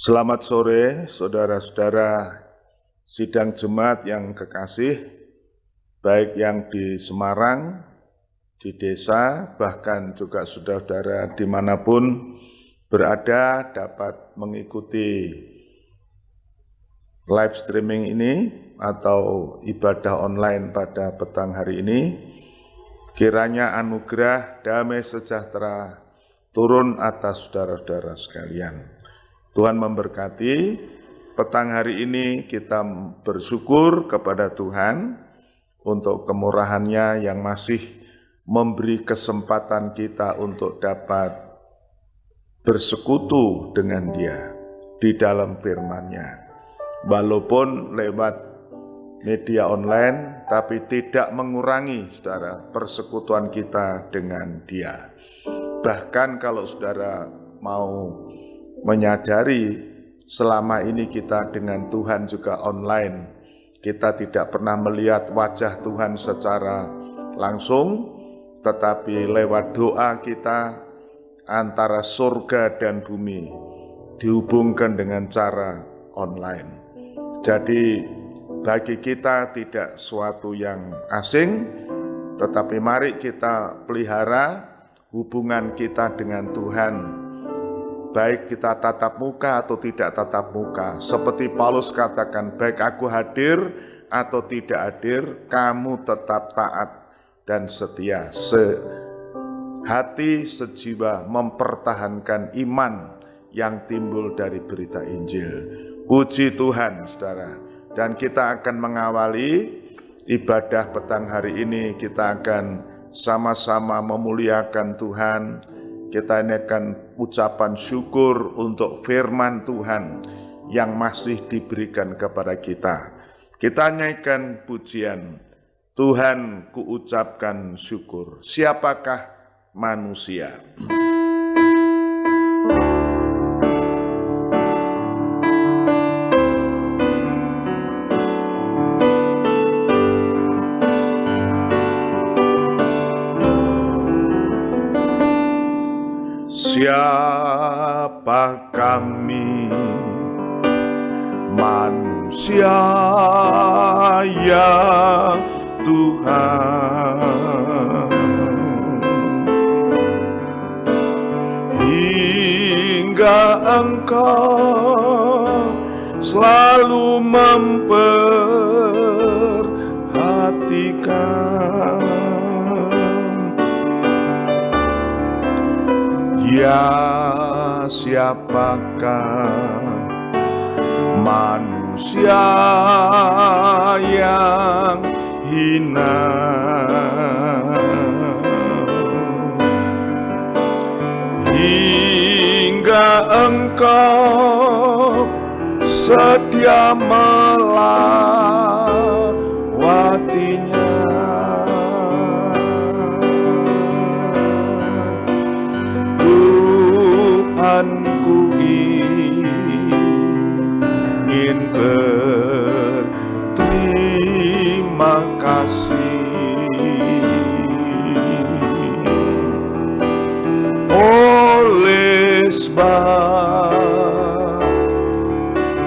Selamat sore, saudara-saudara sidang jemaat yang kekasih, baik yang di Semarang, di desa, bahkan juga saudara-saudara dimanapun berada dapat mengikuti live streaming ini atau ibadah online pada petang hari ini. Kiranya anugerah damai sejahtera turun atas saudara-saudara sekalian. Tuhan memberkati. Petang hari ini kita bersyukur kepada Tuhan untuk kemurahan-Nya yang masih memberi kesempatan kita untuk dapat bersekutu dengan Dia di dalam firman-Nya. Walaupun lewat media online, tapi tidak mengurangi, saudara, persekutuan kita dengan Dia. Bahkan kalau saudara mau menyadari selama ini kita dengan Tuhan juga online, kita tidak pernah melihat wajah Tuhan secara langsung, tetapi lewat doa kita antara surga dan bumi dihubungkan dengan cara online. Jadi bagi kita tidak suatu yang asing, tetapi mari kita pelihara hubungan kita dengan Tuhan, baik kita tatap muka atau tidak tatap muka. Seperti Paulus katakan, baik aku hadir atau tidak hadir, kamu tetap taat dan setia. Sehati sejiwa mempertahankan iman yang timbul dari berita Injil. Puji Tuhan, saudara. Dan kita akan mengawali ibadah petang hari ini, kita akan sama-sama memuliakan Tuhan. Kita naikkan ucapan syukur untuk firman Tuhan yang masih diberikan kepada kita. Kita naikkan pujian, Tuhan kuucapkan syukur. Siapakah manusia? Siapa kami, manusia ya Tuhan, hingga Engkau selalu memperhatikan. Ya, siapakah manusia yang hina, hingga Engkau sedia melawatinya. Tuhanku ingin berterima kasih oleh sebab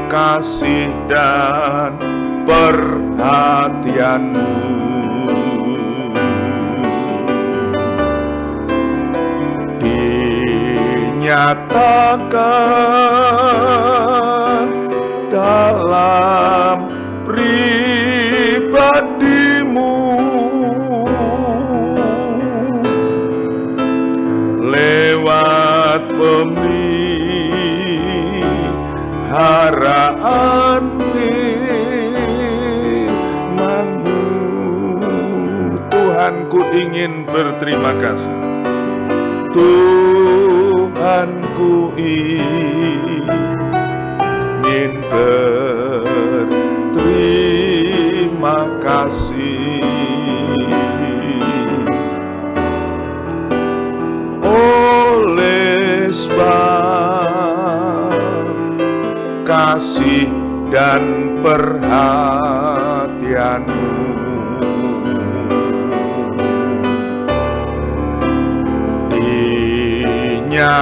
kasih dan perhatian-Mu. Nyatakan dalam pribadi-Mu lewat pemeliharaan firman-Mu. Tuhanku ingin berterima kasih. Tuhanku ingin berterima kasih oleh sebab kasih dan perhatian-Mu. Dinyatakan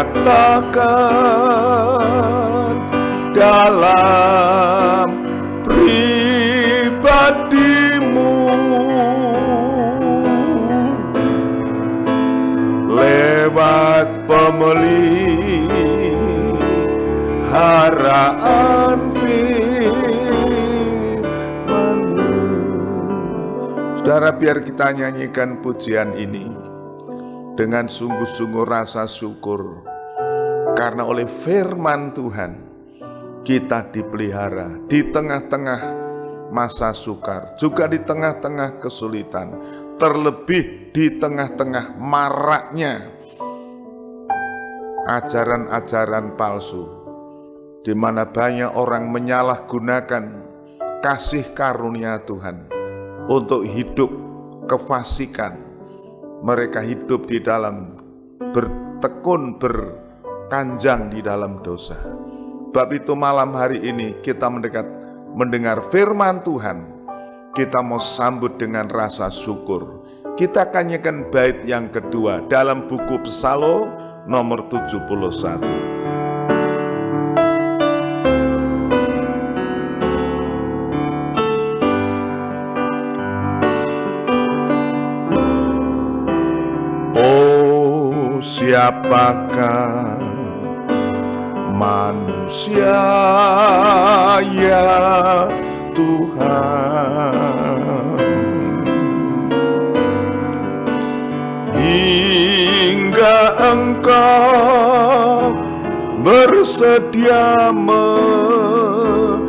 dalam pribadimu, lewat pemeliharaan firman-Mu. Saudara, biar kita nyanyikan pujian ini dengan sungguh-sungguh rasa syukur, karena oleh firman Tuhan kita dipelihara di tengah-tengah masa sukar, juga di tengah-tengah kesulitan, terlebih di tengah-tengah maraknya ajaran-ajaran palsu, di mana banyak orang menyalahgunakan kasih karunia Tuhan untuk hidup kefasikan. Mereka hidup di dalam bertekun, berkanjang di dalam dosa. Sebab itu malam hari ini kita mendengar firman Tuhan, kita mau sambut dengan rasa syukur. Kita akan nyanyikan bait yang kedua dalam buku Psalm nomor 71. Oh, siapakah manusia ya Tuhan, hingga Engkau bersedia memuliakan.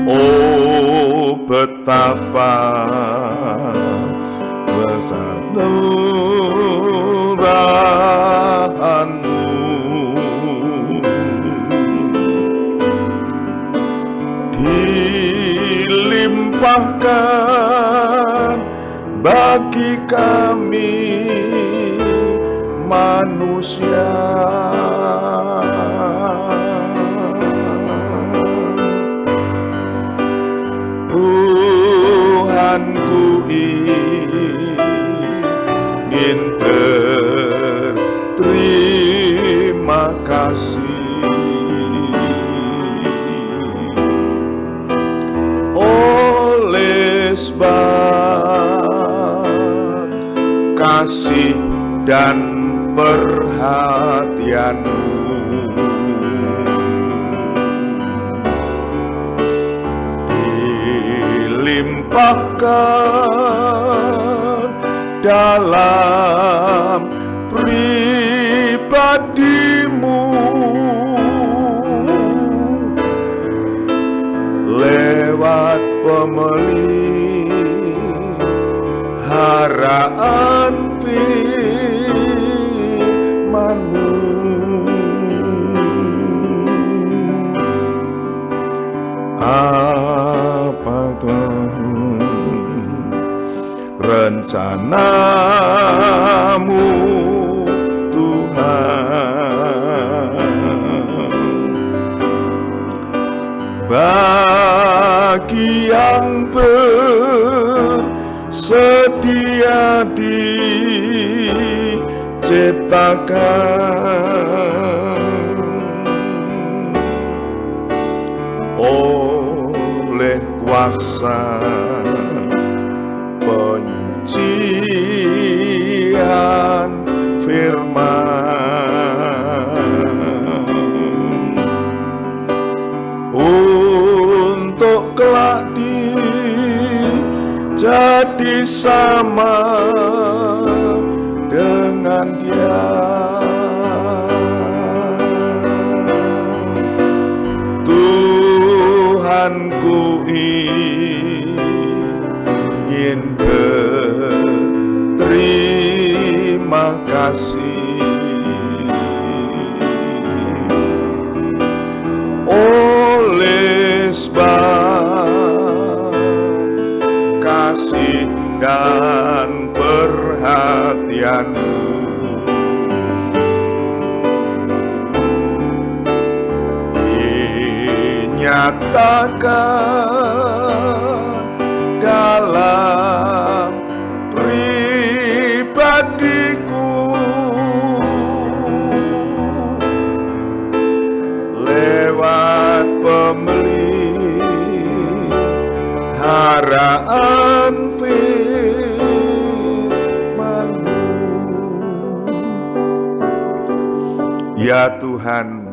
Oh, betapa besar nurahan-Mu, dilimpahkan bagi kami manusia. Tuhanku ingin berterima kasih oleh sebab kasih dan perhatian-Mu. Dilimpahkan dalam pribadi-Mu, lewat pemeliharaan firman-Mu. Apakah rencana-Mu Tuhan bagi yang bersedia diciptakan oleh kuasa penyucian firman, untuk kelak jadi sama dengan Dia. Tuhanku ingin berterima kasih oleh sebab kasih dan perhatian-Mu. Dinyatakan dalam pribadi araan firman-Mu. Ya Tuhan,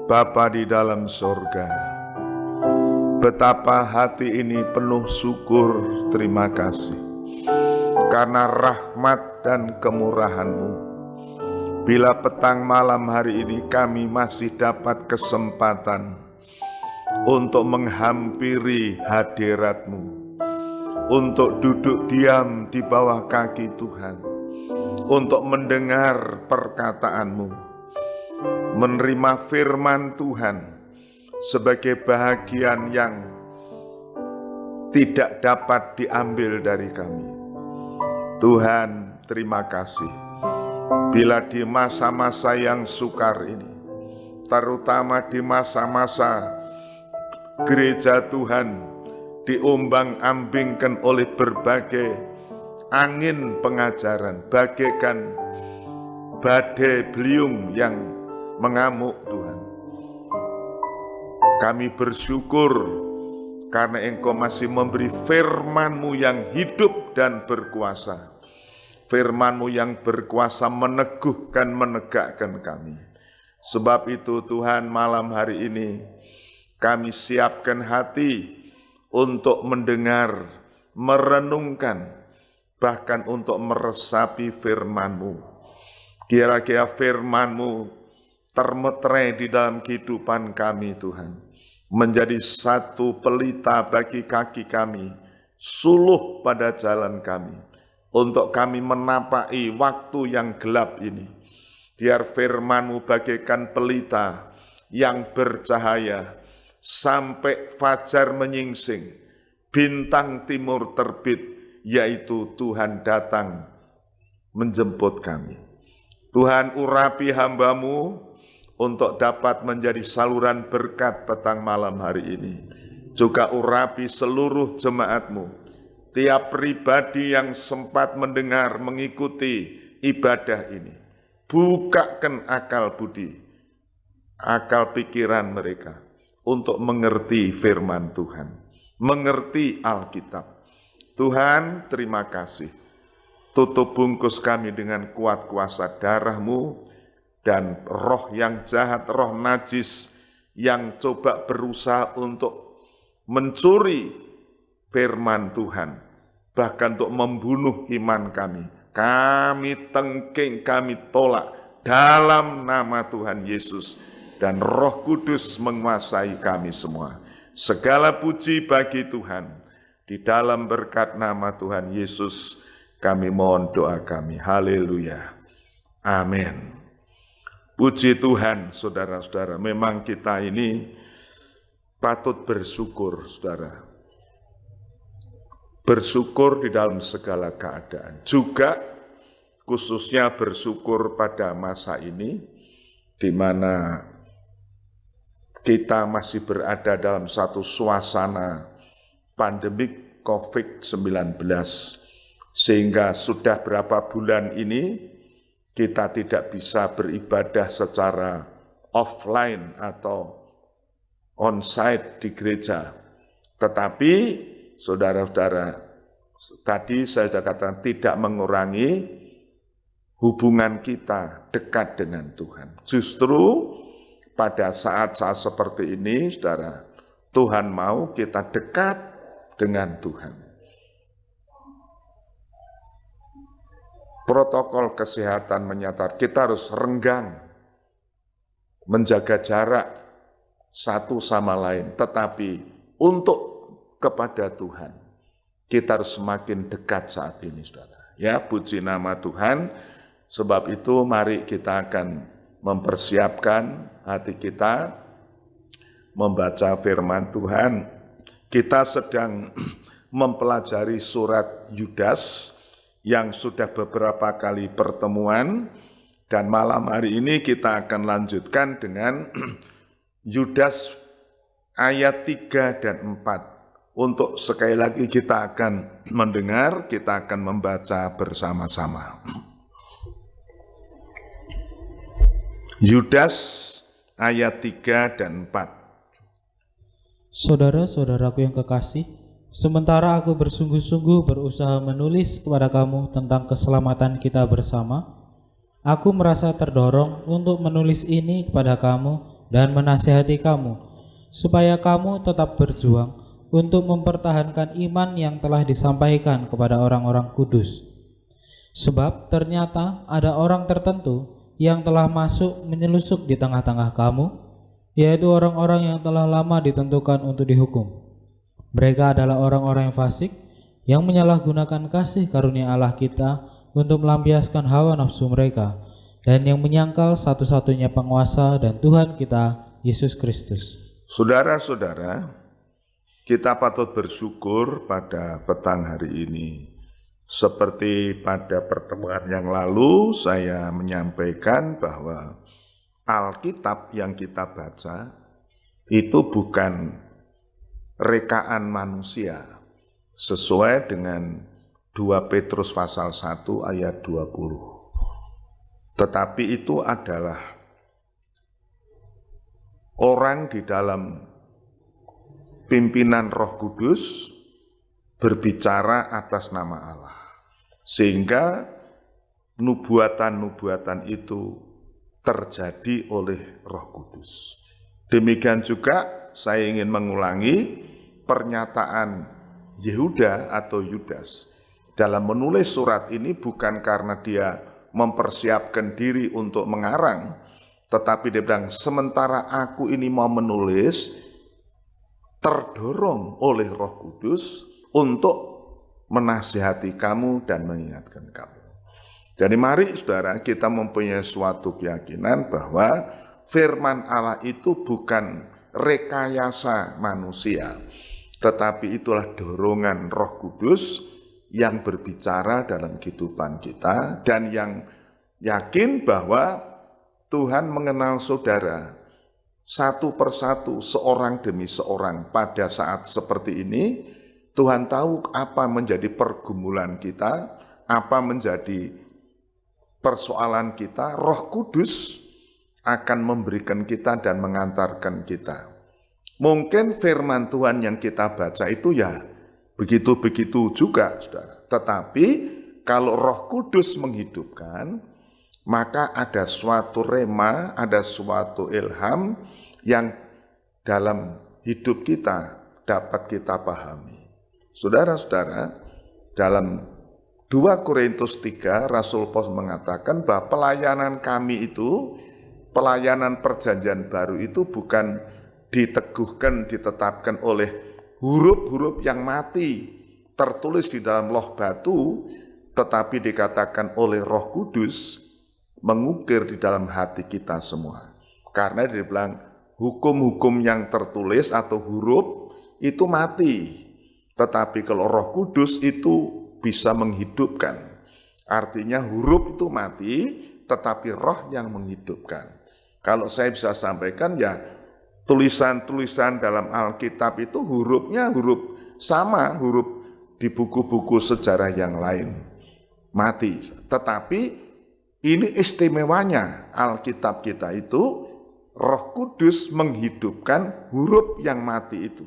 Bapa di dalam sorga, betapa hati ini penuh syukur, terima kasih karena rahmat dan kemurahan-Mu. Bila petang malam hari ini kami masih dapat kesempatan untuk menghampiri hadirat-Mu, untuk duduk diam di bawah kaki Tuhan, untuk mendengar perkataan-Mu, menerima firman Tuhan sebagai bahagian yang tidak dapat diambil dari kami. Tuhan, terima kasih. Bila di masa-masa yang sukar ini, terutama di masa-masa gereja Tuhan diombang-ambingkan oleh berbagai angin pengajaran, bagaikan badai beliung yang mengamuk, Tuhan. Kami bersyukur karena Engkau masih memberi firman-Mu yang hidup dan berkuasa. Firman-Mu yang berkuasa meneguhkan, menegakkan kami. Sebab itu Tuhan, malam hari ini kami siapkan hati untuk mendengar, merenungkan, bahkan untuk meresapi firman-Mu. Kira-kira firman-Mu termeterai di dalam kehidupan kami, Tuhan, menjadi satu pelita bagi kaki kami, suluh pada jalan kami, untuk kami menapaki waktu yang gelap ini. Biar firman-Mu bagaikan pelita yang bercahaya sampai fajar menyingsing, bintang timur terbit, yaitu Tuhan datang menjemput kami. Tuhan, urapi hamba-Mu untuk dapat menjadi saluran berkat petang malam hari ini. Juga urapi seluruh jemaat-Mu, tiap pribadi yang sempat mendengar, mengikuti ibadah ini. Bukakan akal budi, akal pikiran mereka untuk mengerti firman Tuhan, mengerti Alkitab. Tuhan, terima kasih. Tutup bungkus kami dengan kuat kuasa darah-Mu, dan roh yang jahat, roh najis yang coba berusaha untuk mencuri firman Tuhan, bahkan untuk membunuh iman kami. Kami tengking, kami tolak dalam nama Tuhan Yesus, dan Roh Kudus menguasai kami semua. Segala puji bagi Tuhan. Di dalam berkat nama Tuhan Yesus kami mohon doa kami. Haleluya. Amin. Puji Tuhan, saudara-saudara. Memang kita ini patut bersyukur, saudara. Bersyukur di dalam segala keadaan. Juga khususnya bersyukur pada masa ini, di mana kita masih berada dalam satu suasana pandemik COVID-19. Sehingga sudah berapa bulan ini, kita tidak bisa beribadah secara offline atau on-site di gereja. Tetapi, saudara-saudara, tadi saya sudah katakan tidak mengurangi hubungan kita dekat dengan Tuhan. Justru pada saat-saat seperti ini, saudara, Tuhan mau kita dekat dengan Tuhan. Protokol kesehatan menyatakan kita harus renggang, menjaga jarak satu sama lain. Tetapi untuk kepada Tuhan, kita harus semakin dekat saat ini, saudara. Ya, puji nama Tuhan. Sebab itu mari kita akan mempersiapkan hati kita, membaca firman Tuhan. Kita sedang mempelajari surat Yudas, yang sudah beberapa kali pertemuan, dan malam hari ini kita akan lanjutkan dengan Yudas ayat 3 dan 4. Untuk sekali lagi kita akan mendengar, kita akan membaca bersama-sama. Yudas ayat 3 dan 4. Saudara-saudaraku yang kekasih, Sementara aku bersungguh-sungguh berusaha menulis kepada kamu tentang keselamatan kita bersama, aku merasa terdorong untuk menulis ini kepada kamu dan menasihati kamu, supaya kamu tetap berjuang untuk mempertahankan iman yang telah disampaikan kepada orang-orang kudus. Sebab ternyata ada orang tertentu yang telah masuk menyelusup di tengah-tengah kamu, yaitu orang-orang yang telah lama ditentukan untuk dihukum. Mereka adalah orang-orang yang fasik, yang menyalahgunakan kasih karunia Allah kita untuk melampiaskan hawa nafsu mereka, dan yang menyangkal satu-satunya penguasa dan Tuhan kita, Yesus Kristus. Saudara-saudara, kita patut bersyukur pada petang hari ini. Seperti pada pertemuan yang lalu, saya menyampaikan bahwa Alkitab yang kita baca itu bukan rekaan manusia, sesuai dengan 2 Petrus pasal 1 ayat 20. Tetapi itu adalah orang di dalam pimpinan Roh Kudus berbicara atas nama Allah. Sehingga nubuatan-nubuatan itu terjadi oleh Roh Kudus. Demikian juga saya ingin mengulangi pernyataan Yehuda atau Yudas dalam menulis surat ini bukan karena dia mempersiapkan diri untuk mengarang, tetapi dia bilang, sementara aku ini mau menulis, terdorong oleh Roh Kudus untuk menasihati kamu dan mengingatkan kamu. Jadi mari saudara, kita mempunyai suatu keyakinan bahwa firman Allah itu bukan rekayasa manusia, tetapi itulah dorongan Roh Kudus yang berbicara dalam kehidupan kita, dan yang yakin bahwa Tuhan mengenal saudara satu persatu, seorang demi seorang. Pada saat seperti ini, Tuhan tahu apa menjadi pergumulan kita, apa menjadi persoalan kita. Roh Kudus akan memberikan kita dan mengantarkan kita. Mungkin firman Tuhan yang kita baca itu ya begitu-begitu juga, saudara. Tetapi kalau Roh Kudus menghidupkan, maka ada suatu rema, ada suatu ilham yang dalam hidup kita dapat kita pahami. Saudara-saudara, dalam 2 Korintus 3, Rasul Paulus mengatakan bahwa pelayanan kami itu, pelayanan perjanjian baru itu bukan diteguhkan, ditetapkan oleh huruf-huruf yang mati, tertulis di dalam loh batu, tetapi dikatakan oleh Roh Kudus, mengukir di dalam hati kita semua. Karena dia bilang, hukum-hukum yang tertulis atau huruf itu mati, tetapi kalau Roh Kudus itu bisa menghidupkan. Artinya huruf itu mati, tetapi Roh yang menghidupkan. Kalau saya bisa sampaikan ya, tulisan-tulisan dalam Alkitab itu hurufnya huruf sama, huruf di buku-buku sejarah yang lain, mati. Tetapi ini istimewanya Alkitab kita itu, Roh Kudus menghidupkan huruf yang mati itu.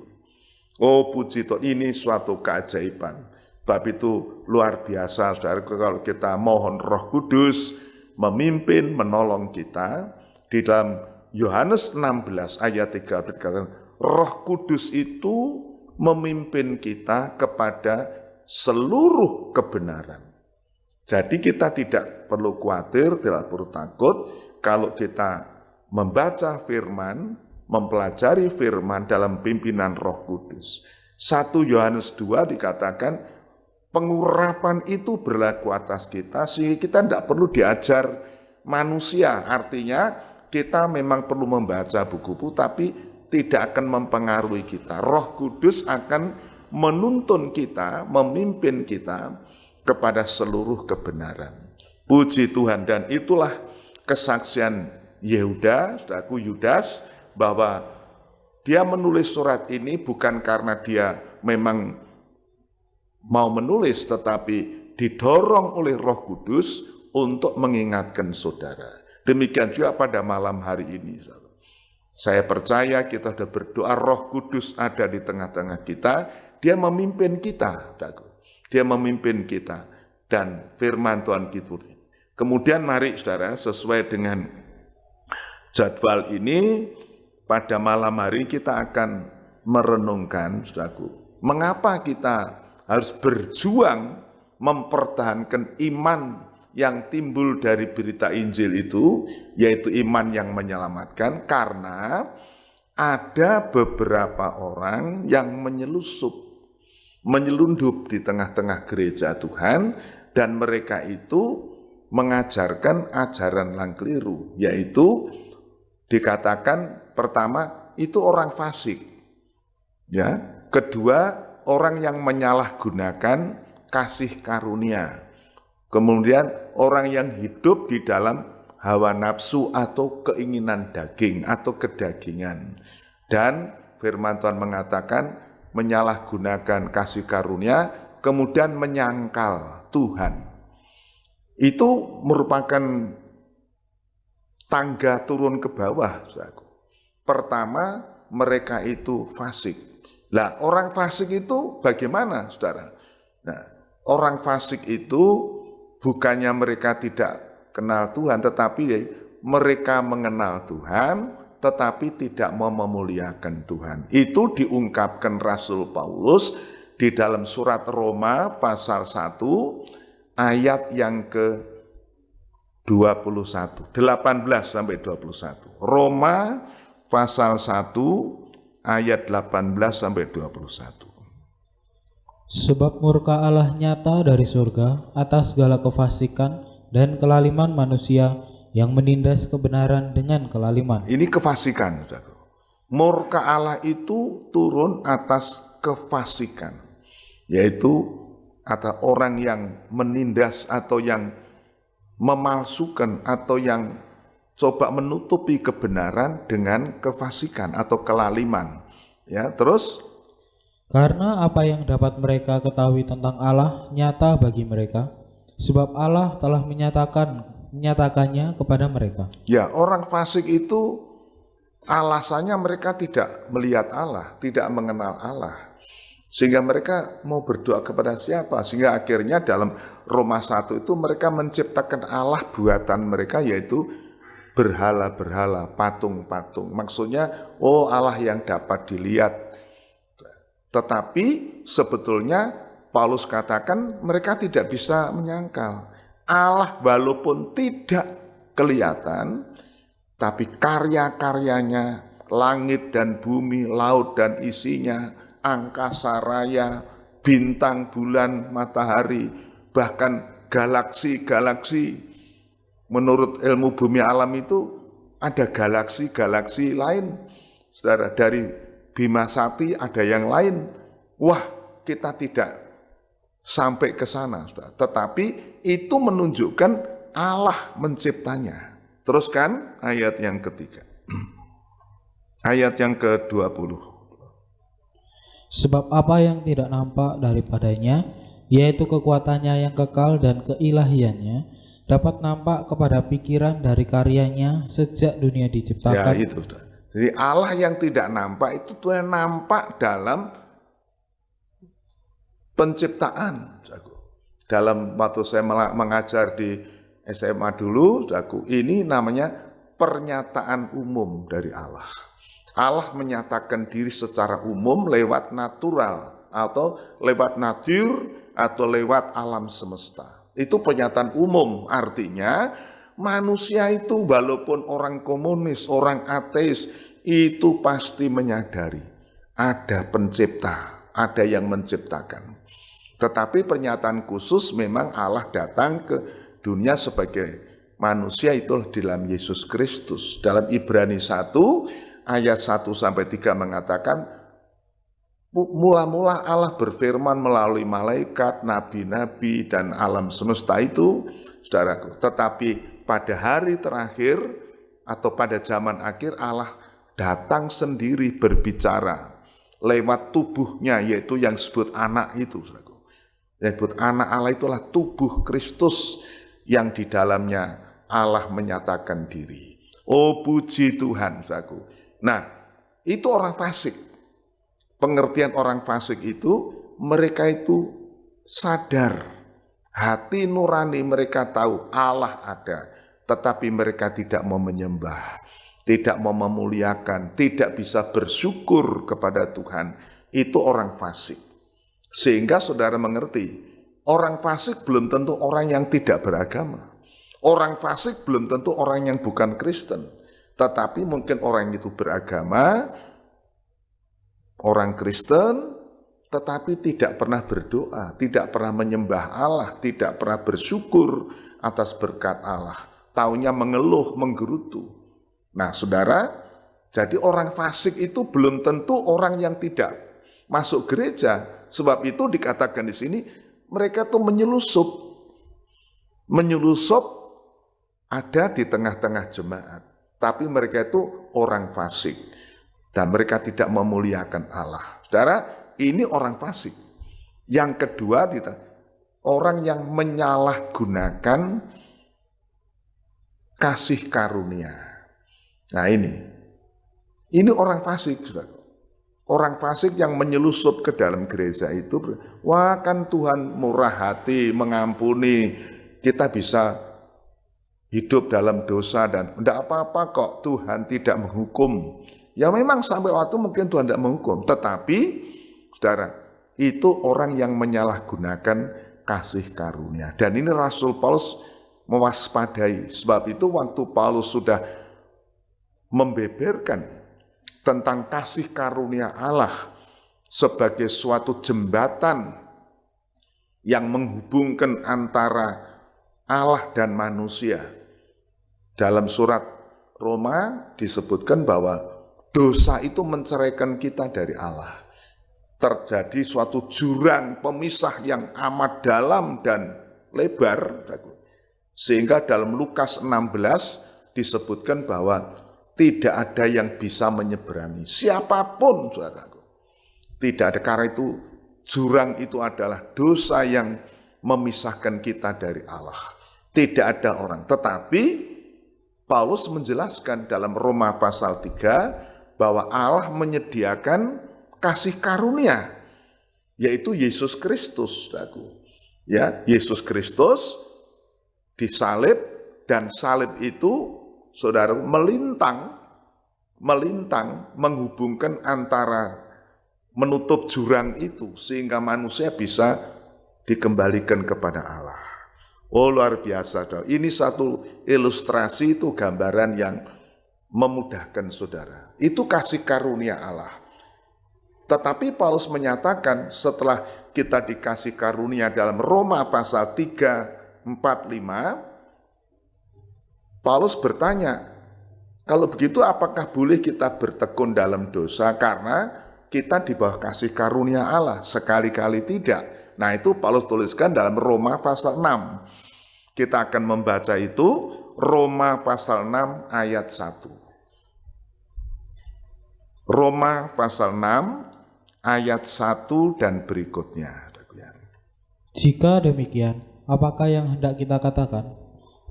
Oh puji Tuhan, ini suatu keajaiban. Bab itu luar biasa, saudara. Kalau kita mohon Roh Kudus memimpin, menolong kita, di dalam Yohanes 16 ayat 3 dikatakan, Roh Kudus itu memimpin kita kepada seluruh kebenaran. Jadi kita tidak perlu khawatir, tidak perlu takut kalau kita membaca firman, mempelajari firman dalam pimpinan Roh Kudus. 1 Yohanes 2 dikatakan pengurapan itu berlaku atas kita sehingga kita tidak perlu diajar manusia. Artinya kita memang perlu membaca buku-buku, tapi tidak akan mempengaruhi kita. Roh Kudus akan menuntun kita, memimpin kita kepada seluruh kebenaran. Puji Tuhan, dan itulah kesaksian Yehuda, saudaraku Yudas, bahwa dia menulis surat ini bukan karena dia memang mau menulis, tetapi didorong oleh Roh Kudus untuk mengingatkan saudara. Demikian juga pada malam hari ini. Saya percaya kita sudah berdoa, Roh Kudus ada di tengah-tengah kita, Dia memimpin kita, saudaraku. Dia memimpin kita dan firman Tuhan kita. Kemudian mari saudara, sesuai dengan jadwal ini, pada malam hari kita akan merenungkan, saudaraku, mengapa kita harus berjuang mempertahankan iman yang timbul dari berita Injil itu, yaitu iman yang menyelamatkan, karena ada beberapa orang yang menyelundup di tengah-tengah gereja Tuhan, dan mereka itu mengajarkan ajaran yang keliru, yaitu dikatakan pertama itu orang fasik, ya. Kedua, orang yang menyalahgunakan kasih karunia. Kemudian orang yang hidup di dalam hawa nafsu atau keinginan daging atau kedagingan. Dan firman Tuhan mengatakan menyalahgunakan kasih karunia, kemudian menyangkal Tuhan. Itu merupakan tangga turun ke bawah, saudaraku. Pertama, mereka itu fasik. Lah, orang fasik itu bagaimana, saudara? Nah, orang fasik itu bukannya mereka tidak kenal Tuhan, tetapi mereka mengenal Tuhan, tetapi tidak mau memuliakan Tuhan. Itu diungkapkan Rasul Paulus di dalam surat Roma pasal 1 ayat yang ke-21, 18 sampai 21. Roma pasal 1 ayat 18 sampai 21. Sebab murka Allah nyata dari surga atas segala kefasikan dan kelaliman manusia yang menindas kebenaran dengan kelaliman. Ini kefasikan, saudara. Murka Allah itu turun atas kefasikan, yaitu atau orang yang menindas atau yang memalsukan atau yang coba menutupi kebenaran dengan kefasikan atau kelaliman. Ya, terus karena apa yang dapat mereka ketahui tentang Allah nyata bagi mereka, sebab Allah telah menyatakannya kepada mereka. Ya, orang fasik itu alasannya mereka tidak melihat Allah, tidak mengenal Allah. Sehingga mereka mau berdoa kepada siapa? Sehingga akhirnya dalam Roma 1 itu mereka menciptakan Allah buatan mereka, yaitu berhala-berhala, patung-patung. Maksudnya, Allah yang dapat dilihat. Tetapi sebetulnya Paulus katakan mereka tidak bisa menyangkal. Allah walaupun tidak kelihatan, tapi karya-karyanya, langit dan bumi, laut dan isinya, angkasa raya, bintang, bulan, matahari, bahkan galaksi-galaksi. Menurut ilmu bumi alam itu ada galaksi-galaksi lain. Saudara, dari Bima Sakti ada yang lain. Wah, kita tidak sampai ke sana, saudara. Tetapi itu menunjukkan Allah menciptanya. Teruskan ayat yang ketiga. Ayat yang ke-20. Sebab apa yang tidak nampak daripadanya, yaitu kekuatannya yang kekal dan keilahiannya, dapat nampak kepada pikiran dari karyanya sejak dunia diciptakan. Ya, itu sudah. Jadi Allah yang tidak nampak itu Tuhan nampak dalam penciptaan. Dalam waktu saya mengajar di SMA dulu, ini namanya pernyataan umum dari Allah. Allah menyatakan diri secara umum lewat natural atau lewat natur atau lewat alam semesta. Itu pernyataan umum, artinya manusia itu walaupun orang komunis, orang ateis, itu pasti menyadari ada pencipta, ada yang menciptakan. Tetapi pernyataan khusus memang Allah datang ke dunia sebagai manusia itu dalam Yesus Kristus. Dalam Ibrani 1 ayat 1 sampai 3 mengatakan, mula-mula Allah berfirman melalui malaikat, nabi-nabi dan alam semesta itu, saudaraku. Tetapi pada hari terakhir atau pada zaman akhir Allah datang sendiri berbicara lewat tubuhnya, yaitu yang disebut anak itu, saudaraku. Yang disebut anak Allah itulah tubuh Kristus yang di dalamnya Allah menyatakan diri. Oh, puji Tuhan, saudaraku. Nah, itu orang fasik. pengertian orang fasik itu, mereka itu sadar, hati nurani mereka tahu Allah ada, tetapi mereka tidak mau menyembah, tidak mau memuliakan, tidak bisa bersyukur kepada Tuhan. Itu orang fasik. Sehingga saudara mengerti, orang fasik belum tentu orang yang tidak beragama. Orang fasik belum tentu orang yang bukan Kristen. Tetapi mungkin orang itu beragama, orang Kristen, tetapi tidak pernah berdoa, tidak pernah menyembah Allah, tidak pernah bersyukur atas berkat Allah. Taunya mengeluh, menggerutu. Nah, saudara, jadi orang fasik itu belum tentu orang yang tidak masuk gereja. Sebab itu dikatakan di sini, mereka tuh menyelusup. Menyelusup ada di tengah-tengah jemaat. Tapi mereka itu orang fasik. Dan mereka tidak memuliakan Allah. Saudara, ini orang fasik. Yang kedua, orang yang menyalahgunakan kasih karunia. Nah ini orang fasik, saudara. Orang fasik yang menyelusup ke dalam gereja itu, wah kan Tuhan murah hati, mengampuni, kita bisa hidup dalam dosa dan tidak apa-apa kok Tuhan tidak menghukum. Ya memang sampai waktu mungkin Tuhan tidak menghukum, tetapi saudara, itu orang yang menyalahgunakan kasih karunia. Dan ini Rasul Paulus mewaspadai, sebab itu waktu Paulus sudah membeberkan tentang kasih karunia Allah sebagai suatu jembatan yang menghubungkan antara Allah dan manusia. Dalam surat Roma disebutkan bahwa dosa itu menceraikan kita dari Allah. Terjadi suatu jurang pemisah yang amat dalam dan lebar. Sehingga dalam Lukas 16 disebutkan bahwa tidak ada yang bisa menyeberangi. Siapapun, saudaraku. Tidak ada, karena itu jurang itu adalah dosa yang memisahkan kita dari Allah. Tidak ada orang. Tetapi Paulus menjelaskan dalam Roma pasal 3 bahwa Allah menyediakan kasih karunia, yaitu Yesus Kristus, saudaraku. Ya, Yesus Kristus disalib, dan salib itu saudara melintang menghubungkan antara, menutup jurang itu sehingga manusia bisa dikembalikan kepada Allah. Oh luar biasa, saudara. Ini satu ilustrasi, itu gambaran yang memudahkan saudara. Itu kasih karunia Allah. Tetapi Paulus menyatakan setelah kita dikasih karunia dalam Roma pasal 3, 4, 5, Paulus bertanya, kalau begitu apakah boleh kita bertekun dalam dosa karena kita di bawah kasih karunia Allah? Sekali-kali tidak. Nah itu Paulus tuliskan dalam Roma pasal 6. Kita akan membaca itu Roma pasal 6 ayat 1. Roma pasal 6 ayat 1 dan berikutnya. Jika demikian, apakah yang hendak kita katakan?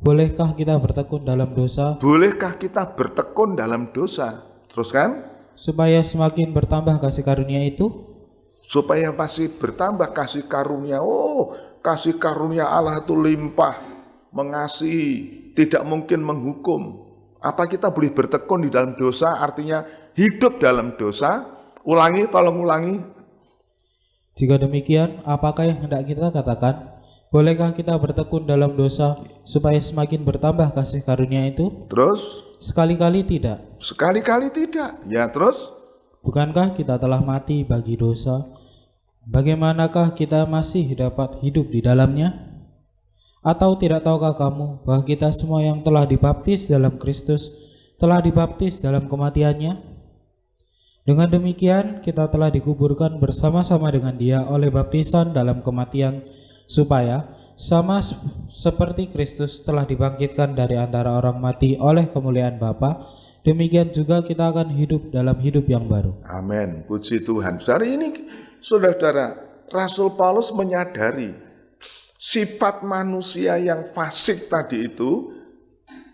Bolehkah kita bertekun dalam dosa? Bolehkah kita bertekun dalam dosa? Teruskan. Supaya semakin bertambah kasih karunia itu? Supaya masih bertambah kasih karunia. Oh, kasih karunia Allah itu limpah, mengasihi, tidak mungkin menghukum. Apa kita boleh bertekun di dalam dosa? Artinya hidup dalam dosa? Ulangi, tolong ulangi. Jika demikian, apakah yang hendak kita katakan? Bolehkah kita bertekun dalam dosa supaya semakin bertambah kasih karunia itu? Terus? Sekali-kali tidak. Sekali-kali tidak. Ya, terus? Bukankah kita telah mati bagi dosa? Bagaimanakah kita masih dapat hidup di dalamnya? Atau tidak tahukah kamu bahwa kita semua yang telah dibaptis dalam Kristus telah dibaptis dalam kematiannya? Dengan demikian kita telah dikuburkan bersama-sama dengan Dia oleh baptisan dalam kematian, supaya sama seperti Kristus telah dibangkitkan dari antara orang mati oleh kemuliaan Bapa, demikian juga kita akan hidup dalam hidup yang baru. Amin. Puji Tuhan. Saudara, ini saudara, Rasul Paulus menyadari sifat manusia yang fasik tadi itu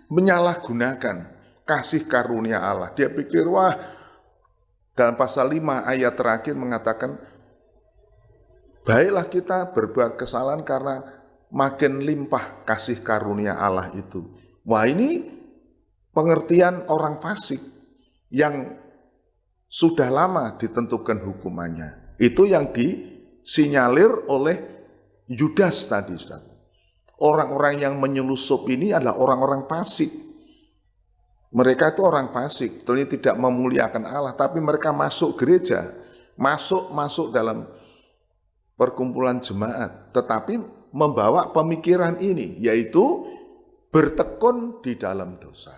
menyalahgunakan kasih karunia Allah. Dia pikir, wah, Dalam pasal 5 ayat terakhir mengatakan, baiklah kita berbuat kesalahan karena makin limpah kasih karunia Allah itu. Wah, ini pengertian orang fasik yang sudah lama ditentukan hukumannya. Itu yang disinyalir oleh Yudas tadi, saudara. Orang-orang yang menyelusup ini adalah orang-orang fasik. Mereka itu orang fasik, tentunya tidak memuliakan Allah, tapi mereka masuk gereja, masuk dalam perkumpulan jemaat, tetapi membawa pemikiran ini, yaitu bertekun di dalam dosa.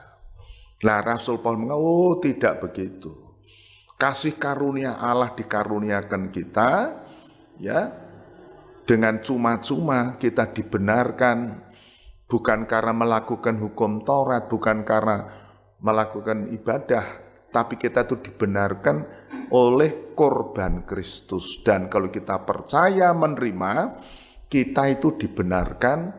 Nah, Rasul Paulus mengatakan, oh tidak begitu. Kasih karunia Allah dikaruniakan kita, ya, dengan cuma-cuma kita dibenarkan, bukan karena melakukan hukum Taurat, bukan karena melakukan ibadah, tapi kita itu dibenarkan oleh korban Kristus. Dan kalau kita percaya menerima, kita itu dibenarkan,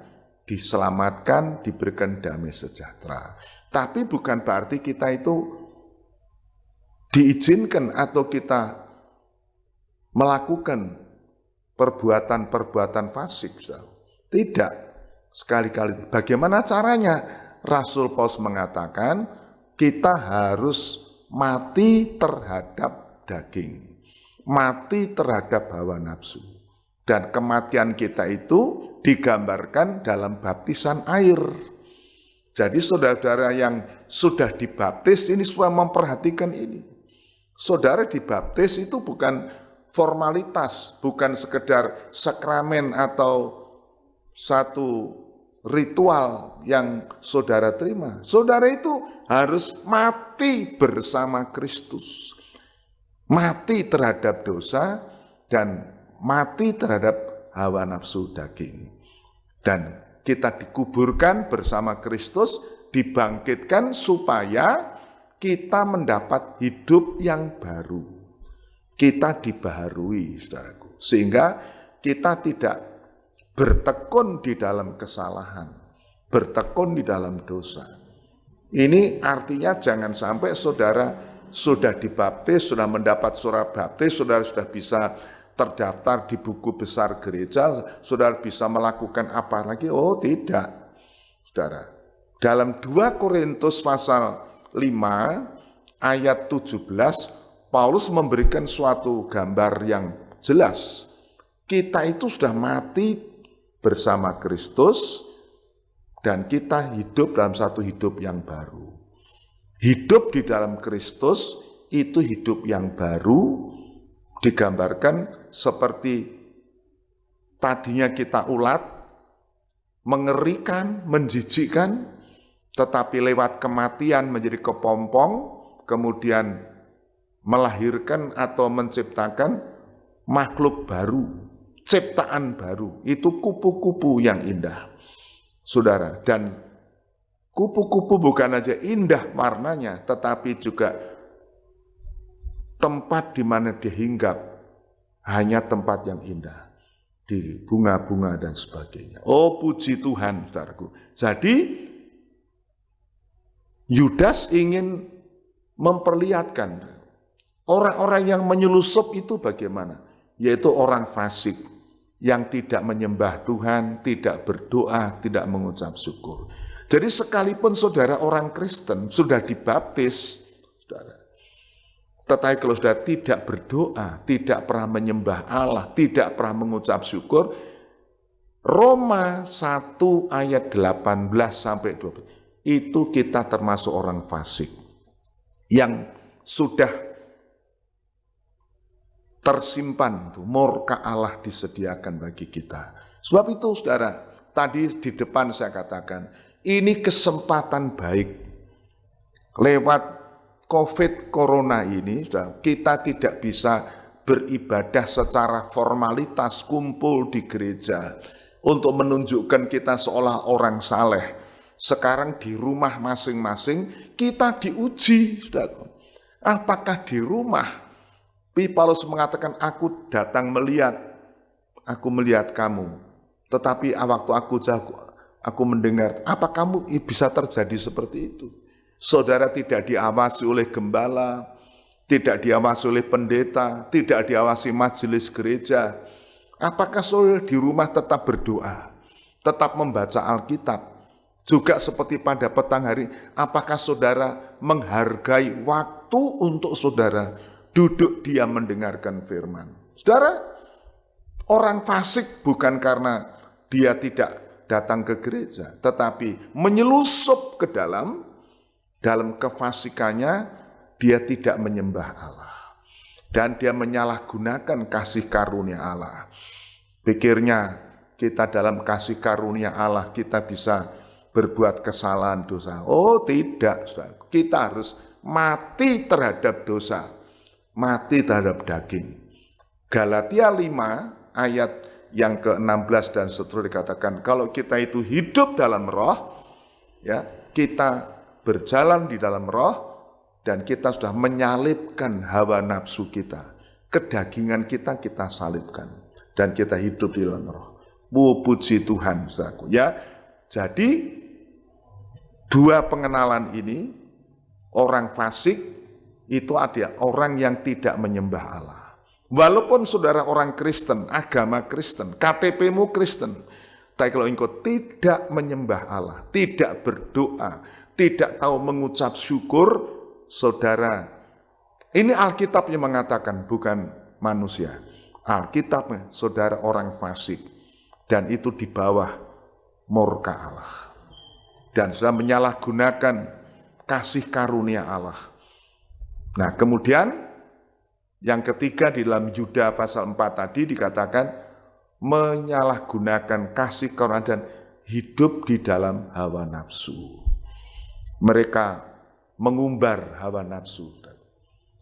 diselamatkan, diberikan damai sejahtera. Tapi bukan berarti kita itu diizinkan atau kita melakukan perbuatan-perbuatan fasik. Tidak. Sekali-kali. Bagaimana caranya? Rasul Paulus mengatakan, kita harus mati terhadap daging, mati terhadap hawa nafsu. Dan kematian kita itu digambarkan dalam baptisan air. Jadi saudara-saudara yang sudah dibaptis ini supaya memperhatikan ini. Saudara dibaptis itu bukan formalitas, bukan sekedar sakramen atau satu ritual yang saudara terima. Saudara itu harus mati bersama Kristus. Mati terhadap dosa dan mati terhadap hawa nafsu daging. Dan kita dikuburkan bersama Kristus, dibangkitkan supaya kita mendapat hidup yang baru. Kita dibaharui, saudaraku. Sehingga kita tidak bertekun di dalam kesalahan, bertekun di dalam dosa. Ini artinya jangan sampai saudara sudah dibaptis, sudah mendapat surat baptis, saudara sudah bisa terdaftar di buku besar gereja, saudara bisa melakukan apa lagi? Oh tidak, saudara. Dalam 2 Korintus pasal 5 ayat 17, Paulus memberikan suatu gambar yang jelas. Kita itu sudah mati bersama Kristus dan kita hidup dalam satu hidup yang baru. Hidup di dalam Kristus itu hidup yang baru, digambarkan seperti tadinya kita ulat, mengerikan, menjijikkan, tetapi lewat kematian menjadi kepompong, kemudian melahirkan atau menciptakan makhluk baru. Ciptaan baru, itu kupu-kupu yang indah, saudara. Dan kupu-kupu bukan aja indah warnanya, tetapi juga tempat di mana dia hinggap hanya tempat yang indah, di bunga-bunga dan sebagainya. Oh puji Tuhan, saudaraku. Jadi Yudas ingin memperlihatkan orang-orang yang menyelusup itu bagaimana, yaitu orang fasik yang tidak menyembah Tuhan, tidak berdoa, tidak mengucap syukur. Jadi sekalipun saudara orang Kristen sudah dibaptis, saudara, tetapi kalau sudah tidak berdoa, tidak pernah menyembah Allah, tidak pernah mengucap syukur, Roma 1 ayat 18 sampai 20, itu kita termasuk orang fasik yang sudah tersimpan, murka Allah disediakan bagi kita. Sebab itu saudara, tadi di depan saya katakan, ini kesempatan baik. Lewat COVID Corona ini, saudara, kita tidak bisa beribadah secara formalitas, kumpul di gereja untuk menunjukkan kita seolah orang saleh. Sekarang di rumah masing-masing kita diuji, saudara. Apakah di rumah? Paulus mengatakan, aku datang melihat, aku melihat kamu. Tetapi waktu aku jauh, aku mendengar. Apa bisa terjadi seperti itu? Saudara tidak diawasi oleh gembala, tidak diawasi oleh pendeta, tidak diawasi majelis gereja. Apakah saudara di rumah tetap berdoa, tetap membaca Alkitab? Juga seperti pada petang hari, apakah saudara menghargai waktu untuk saudara duduk diam mendengarkan firman? Saudara, orang fasik bukan karena dia tidak datang ke gereja, tetapi menyelusup ke dalam kefasikannya, dia tidak menyembah Allah. Dan dia menyalahgunakan kasih karunia Allah. Pikirnya kita dalam kasih karunia Allah kita bisa berbuat kesalahan dosa. Oh tidak, saudara. Kita harus mati terhadap dosa, mati terhadap daging. Galatia 5 ayat yang ke-16 dan seterusnya dikatakan, kalau kita itu hidup dalam roh, ya, kita berjalan di dalam roh, dan kita sudah menyalibkan hawa nafsu kita, kedagingan kita salibkan, dan kita hidup di dalam roh. Puji Tuhan, saudaraku. Ya, jadi dua pengenalan ini, orang fasik itu ada orang yang tidak menyembah Allah. Walaupun saudara orang Kristen, agama Kristen, KTP-mu Kristen, tapi kalau engkau tidak menyembah Allah, tidak berdoa, tidak tahu mengucap syukur, saudara, ini Alkitab yang mengatakan, bukan manusia. Alkitab, saudara orang fasik, dan itu di bawah murka Allah. Dan sudah menyalahgunakan kasih karunia Allah. Nah, kemudian yang ketiga di dalam Yuda pasal 4 tadi dikatakan menyalahgunakan kasih karunia dan hidup di dalam hawa nafsu. Mereka mengumbar hawa nafsu.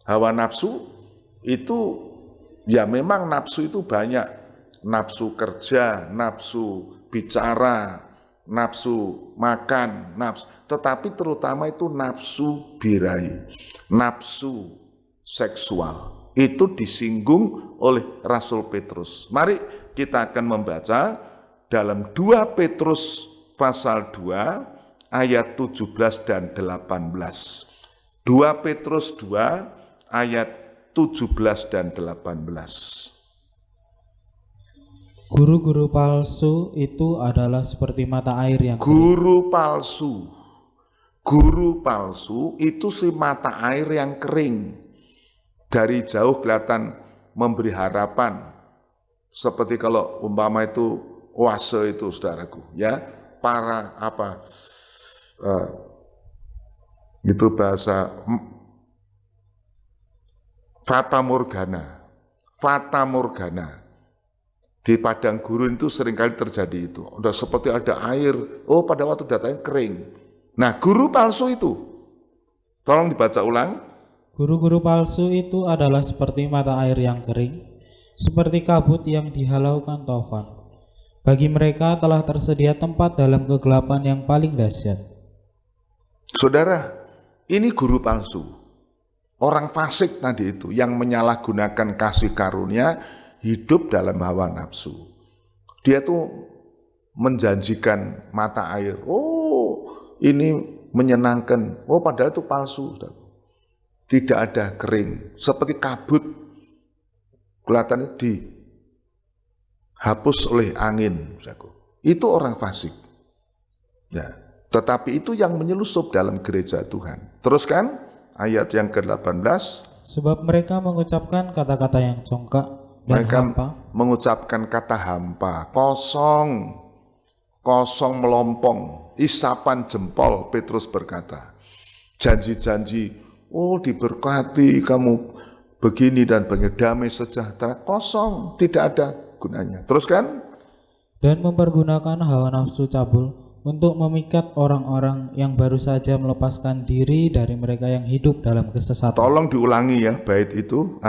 Hawa nafsu itu, ya memang nafsu itu banyak. Nafsu kerja, nafsu bicara, nafsu makan, tetapi terutama itu nafsu birahi, nafsu seksual. Itu disinggung oleh Rasul Petrus. Mari kita akan membaca dalam 2 Petrus pasal 2 ayat 17 dan 18. 2 Petrus 2 ayat 17 dan 18. Guru-guru palsu itu adalah seperti mata air yang Guru palsu itu si mata air yang kering. Dari jauh kelihatan memberi harapan. Seperti kalau umpama itu oase itu, saudaraku, ya, para itu bahasa fata morgana. Di padang gurun itu seringkali terjadi itu. Udah seperti ada air, oh pada waktu datangnya kering. Nah, guru palsu itu, tolong dibaca ulang. Guru-guru palsu itu adalah seperti mata air yang kering, seperti kabut yang dihalaukan taufan. Bagi mereka telah tersedia tempat dalam kegelapan yang paling dahsyat. Saudara, ini guru palsu. Orang fasik tadi itu yang menyalahgunakan kasih karunia, hidup dalam hawa nafsu. Dia tuh menjanjikan mata air. Oh, ini menyenangkan. Oh, padahal itu palsu. Tidak ada kering. Seperti kabut. Kelihatannya dihapus oleh angin. Itu orang fasik. Ya, tetapi itu yang menyelusup dalam gereja Tuhan. Teruskan ayat yang ke-18. Sebab mereka mengucapkan kata-kata yang congkak dan Mereka hampa. mengucapkan kata hampa, kosong melompong, isapan jempol. Petrus berkata, janji-janji, oh diberkati kamu begini dan begini, damai sejahtera, kosong, tidak ada gunanya. Teruskan. Dan mempergunakan hawa nafsu cabul untuk memikat orang-orang yang baru saja melepaskan diri dari mereka yang hidup dalam kesesatan. Tolong diulangi ya bait itu,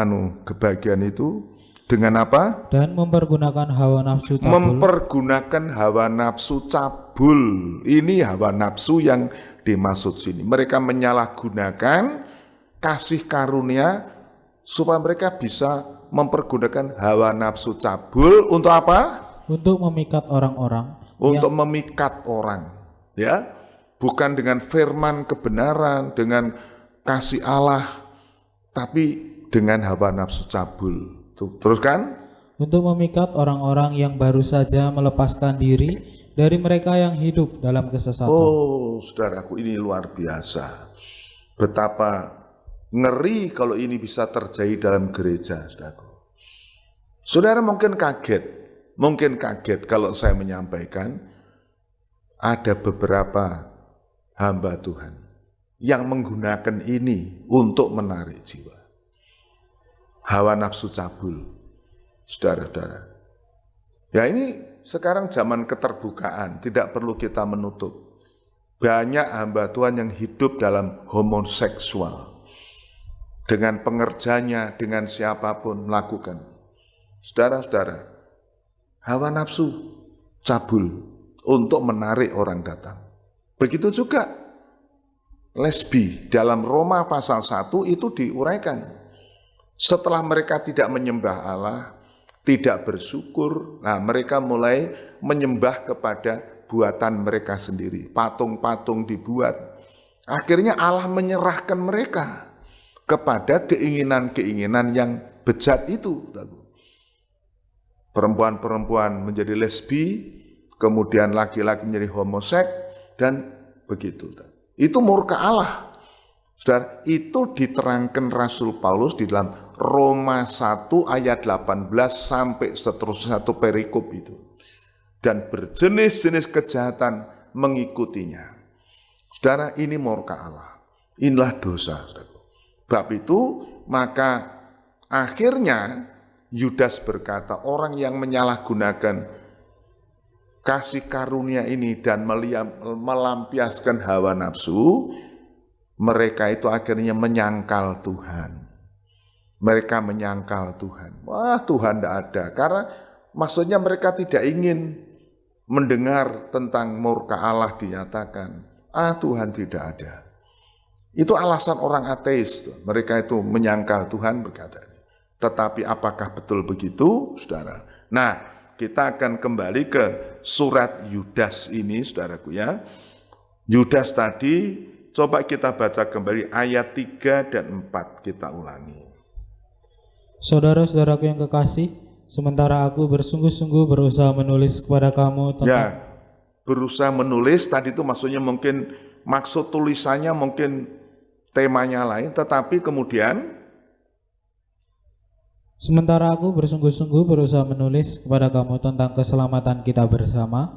kebagian itu. Dengan apa? Dan mempergunakan hawa nafsu cabul. Mempergunakan hawa nafsu cabul. Ini hawa nafsu yang dimaksud sini. Mereka menyalahgunakan kasih karunia supaya mereka bisa mempergunakan hawa nafsu cabul untuk apa? Untuk memikat orang-orang. Untuk memikat orang, ya, bukan dengan firman kebenaran, dengan kasih Allah, tapi dengan hawa nafsu cabul. Terus kan? Untuk memikat orang-orang yang baru saja melepaskan diri dari mereka yang hidup dalam kesesatan. Oh, saudaraku, ini luar biasa. Betapa ngeri kalau ini bisa terjadi dalam gereja, saudaraku. Saudara mungkin kaget kalau saya menyampaikan ada beberapa hamba Tuhan yang menggunakan ini untuk menarik jiwa. Hawa nafsu cabul, saudara-saudara. Ya, ini sekarang zaman keterbukaan, tidak perlu kita menutup. Banyak hamba Tuhan yang hidup dalam homoseksual. Dengan pengerjanya, dengan siapapun melakukan. Saudara-saudara, hawa nafsu cabul untuk menarik orang datang. Begitu juga lesbi dalam Roma pasal 1 itu diuraikan. Setelah mereka tidak menyembah Allah, tidak bersyukur, nah mereka mulai menyembah kepada buatan mereka sendiri. Patung-patung dibuat. Akhirnya Allah menyerahkan mereka kepada keinginan-keinginan yang bejat itu. Perempuan-perempuan menjadi lesbi, kemudian laki-laki menjadi homoseks, dan begitu. Itu murka Allah. Saudara, itu diterangkan Rasul Paulus di dalam Roma 1 ayat 18 sampai seterusnya, satu perikop itu. Dan berjenis-jenis kejahatan mengikutinya. Saudara, ini murka Allah. Inilah dosa, saudara. Bab itu, maka akhirnya Yudas berkata, orang yang menyalahgunakan kasih karunia ini dan melampiaskan hawa nafsu, mereka itu akhirnya menyangkal Tuhan. Mereka menyangkal Tuhan. Wah, Tuhan tidak ada. Karena maksudnya mereka tidak ingin mendengar tentang murka Allah dinyatakan. Tuhan tidak ada. Itu alasan orang ateis. Mereka itu menyangkal Tuhan berkata. Tetapi apakah betul begitu, saudara? Nah, kita akan kembali ke surat Yudas ini, saudaraku ya. Yudas tadi, coba kita baca kembali ayat 3 dan 4, kita ulangi. Saudara-saudaraku yang kekasih, sementara aku bersungguh-sungguh berusaha menulis kepada kamu tentang... Ya, berusaha menulis, tadi itu maksudnya mungkin, maksud tulisannya mungkin temanya lain, tetapi kemudian... Sementara aku bersungguh-sungguh berusaha menulis kepada kamu tentang keselamatan kita bersama,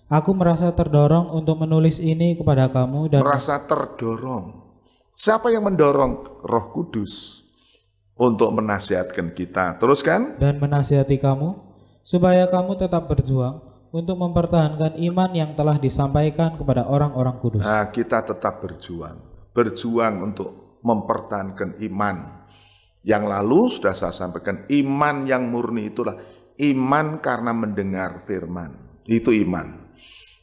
aku merasa terdorong untuk menulis ini kepada kamu dan... Merasa terdorong. Siapa yang mendorong? Roh Kudus. Untuk menasihatkan kita. Terus kan? Dan menasihati kamu, supaya kamu tetap berjuang untuk mempertahankan iman yang telah disampaikan kepada orang-orang kudus. Nah, kita tetap berjuang. Berjuang untuk mempertahankan iman. Yang lalu sudah saya sampaikan, iman yang murni itulah iman karena mendengar firman. Itu iman.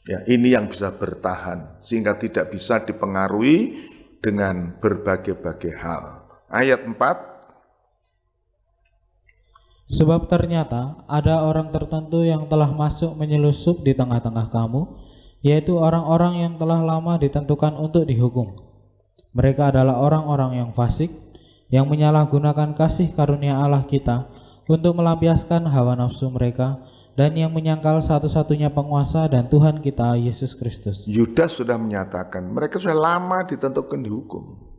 Ya, ini yang bisa bertahan sehingga tidak bisa dipengaruhi dengan berbagai-bagai hal. Ayat 4. Sebab ternyata ada orang tertentu yang telah masuk menyelusup di tengah-tengah kamu, yaitu orang-orang yang telah lama ditentukan untuk dihukum. Mereka adalah orang-orang yang fasik, yang menyalahgunakan kasih karunia Allah kita untuk melampiaskan hawa nafsu mereka, dan yang menyangkal satu-satunya penguasa dan Tuhan kita, Yesus Kristus. Yudas sudah menyatakan, mereka sudah lama ditentukan dihukum.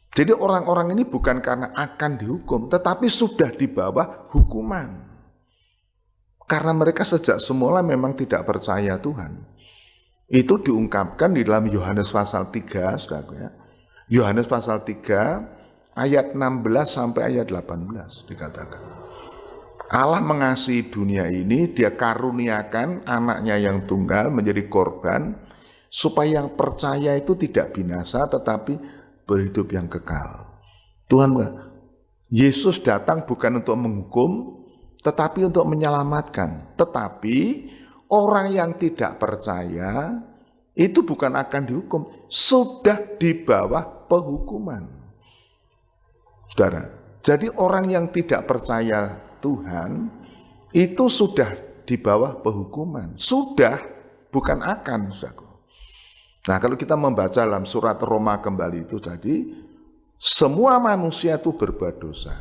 Jadi orang-orang ini bukan karena akan dihukum, tetapi sudah di bawah hukuman. Karena mereka sejak semula memang tidak percaya Tuhan. Itu diungkapkan di dalam Yohanes pasal 3, saudara ya. Yohanes pasal 3 ayat 16 sampai ayat 18 dikatakan. Allah mengasihi dunia ini, dia karuniakan anaknya yang tunggal menjadi korban, supaya yang percaya itu tidak binasa tetapi berhidup yang kekal. Tuhan, Yesus datang bukan untuk menghukum, tetapi untuk menyelamatkan. Tetapi orang yang tidak percaya itu bukan akan dihukum, sudah di bawah penghukuman. Saudara, jadi orang yang tidak percaya Tuhan itu sudah di bawah penghukuman. Sudah, bukan akan, saudara. Nah, kalau kita membaca dalam surat Roma kembali itu tadi, Semua manusia itu berbuat dosa.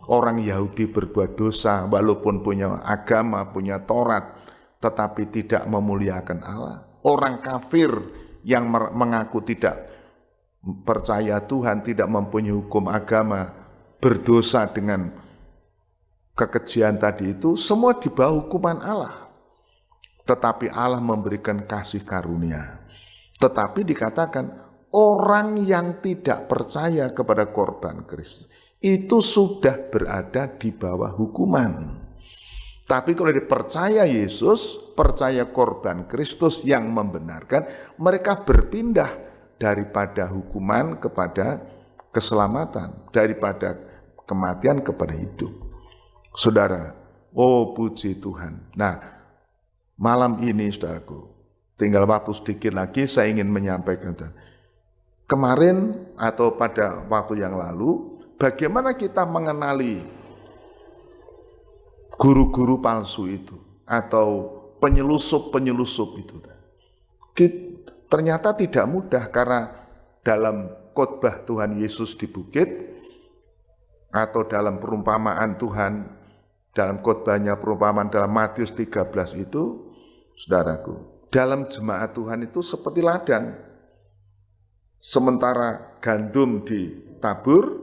Orang Yahudi berbuat dosa walaupun punya agama, punya Taurat, tetapi tidak memuliakan Allah. Orang kafir yang mengaku tidak percaya Tuhan, tidak mempunyai hukum agama, berdosa dengan kekejian tadi itu, semua di bawah hukuman Allah. Tetapi Allah memberikan kasih karunia. Tetapi dikatakan orang yang tidak percaya kepada korban Kristus itu sudah berada di bawah hukuman. Tapi kalau dipercaya Yesus, percaya korban Kristus yang membenarkan, mereka berpindah daripada hukuman kepada keselamatan, daripada kematian kepada hidup. Saudara, oh puji Tuhan. Nah, malam ini saudaraku, tinggal waktu sedikit lagi saya ingin menyampaikan. Kemarin atau pada waktu yang lalu, bagaimana kita mengenali guru-guru palsu itu atau penyelusup-penyelusup itu? Ternyata tidak mudah, karena dalam khotbah Tuhan Yesus di bukit atau dalam perumpamaan Tuhan, dalam khotbahnya perumpamaan dalam Matius 13 itu, saudaraku, dalam jemaat Tuhan itu seperti ladang. Sementara gandum ditabur,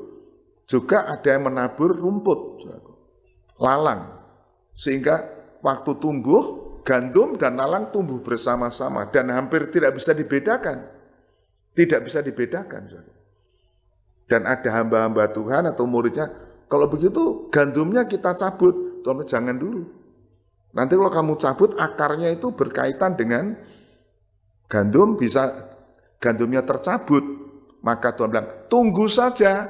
juga ada yang menabur rumput, lalang. Sehingga waktu tumbuh, gandum dan lalang tumbuh bersama-sama dan hampir tidak bisa dibedakan. Tidak bisa dibedakan. Dan ada hamba-hamba Tuhan atau muridnya, kalau begitu gandumnya kita cabut. Tuhan, jangan dulu. Nanti kalau kamu cabut, akarnya itu berkaitan dengan gandum, bisa gandumnya tercabut. Maka Tuhan bilang, tunggu saja.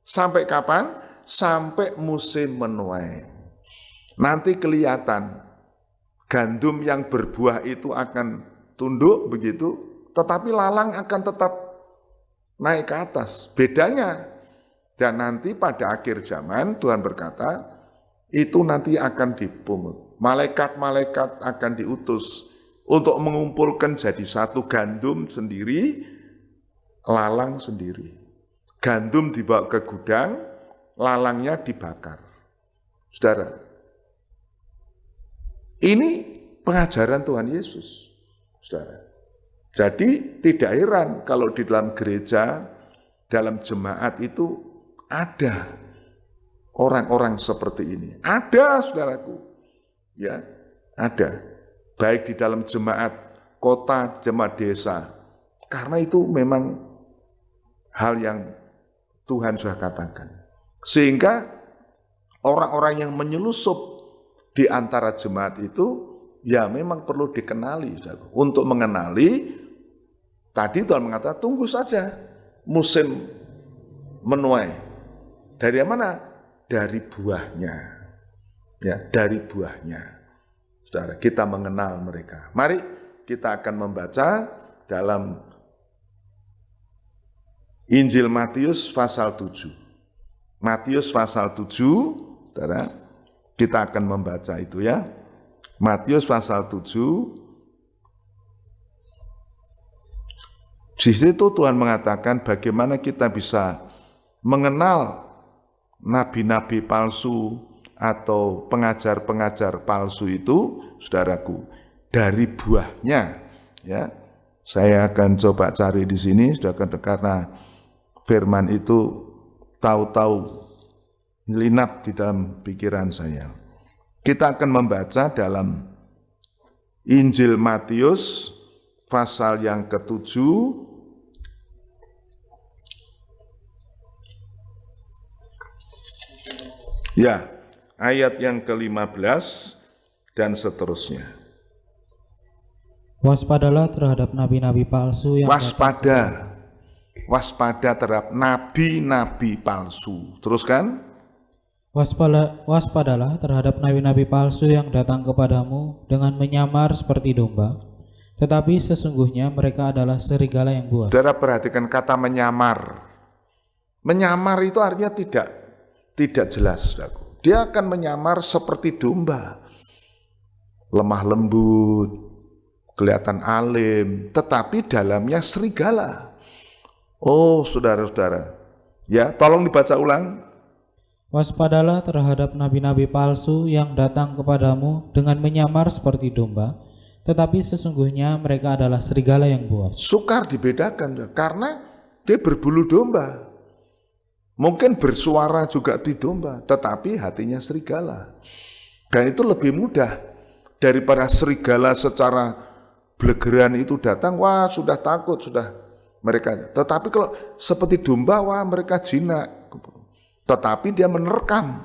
Sampai kapan? Sampai musim menuai. Nanti kelihatan gandum yang berbuah itu akan tunduk begitu, tetapi lalang akan tetap naik ke atas. Bedanya, dan nanti pada akhir zaman Tuhan berkata, itu nanti akan dipungut. Malaikat-malaikat akan diutus untuk mengumpulkan jadi satu gandum sendiri, lalang sendiri. Gandum dibawa ke gudang, lalangnya dibakar. Saudara, ini pengajaran Tuhan Yesus. Saudara, jadi tidak heran kalau di dalam gereja, dalam jemaat itu ada orang-orang seperti ini. Ada, saudaraku. Ya, ada. Baik di dalam jemaat kota, jemaat desa. Karena itu memang hal yang Tuhan sudah katakan. Sehingga orang-orang yang menyelusup di antara jemaat itu, ya memang perlu dikenali. Untuk mengenali, tadi Tuhan mengatakan, tunggu saja musim menuai. Dari mana? Dari buahnya. Ya, dari buahnya. Saudara, kita mengenal mereka. Mari kita akan membaca dalam Injil Matius pasal 7. Matius pasal 7, saudara, kita akan membaca itu ya. Matius pasal 7. Di situ Tuhan mengatakan bagaimana kita bisa mengenal nabi-nabi palsu atau pengajar-pengajar palsu itu, saudaraku, dari buahnya. Ya, saya akan coba cari di sini, saudara, karena firman itu tahu-tahu nyelinap di dalam pikiran saya. Kita akan membaca dalam Injil Matius pasal yang ke-7 ya, ayat yang ke-15 dan seterusnya. Waspadalah terhadap nabi-nabi palsu yang waspada terhadap nabi-nabi palsu. Teruskan. Waspadalah terhadap nabi-nabi palsu yang datang kepadamu dengan menyamar seperti domba, tetapi sesungguhnya mereka adalah serigala yang buas. Saudara perhatikan kata menyamar. Menyamar itu artinya tidak jelas, saudaraku. Dia akan menyamar seperti domba. Lemah lembut, kelihatan alim, tetapi dalamnya serigala. Oh, saudara-saudara, Ya, tolong dibaca ulang. Waspadalah terhadap nabi-nabi palsu yang datang kepadamu dengan menyamar seperti domba, tetapi sesungguhnya mereka adalah serigala yang buas. Sukar dibedakan karena dia berbulu domba. Mungkin bersuara juga di domba, tetapi hatinya serigala. Dan itu lebih mudah daripada serigala secara blegeran itu datang, wah sudah takut, sudah mereka. Tetapi kalau seperti domba, wah mereka jinak. Tetapi dia menerkam.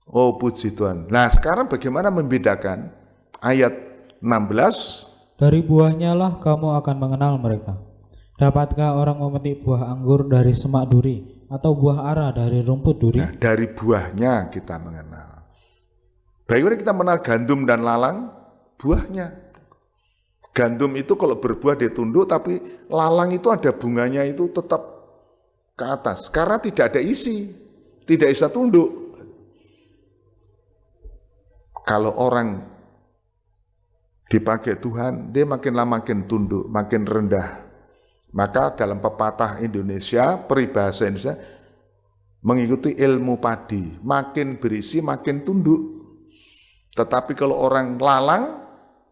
Oh puji Tuhan. Nah sekarang bagaimana membedakan? Ayat 16. Dari buahnya lah kamu akan mengenal mereka. Dapatkah orang memetik buah anggur dari semak duri, atau buah ara dari rumput duri? Nah, dari buahnya kita mengenal. Bagaimana kita mengenal gandum dan lalang? Buahnya. Gandum itu kalau berbuah dia tunduk, tapi lalang itu ada bunganya itu tetap ke atas, karena tidak ada isi, tidak bisa tunduk. Kalau orang dipakai Tuhan, dia makin lama makin tunduk, makin rendah. Maka dalam pepatah Indonesia, peribahasa Indonesia, mengikuti ilmu padi, makin berisi makin tunduk. Tetapi kalau orang lalang,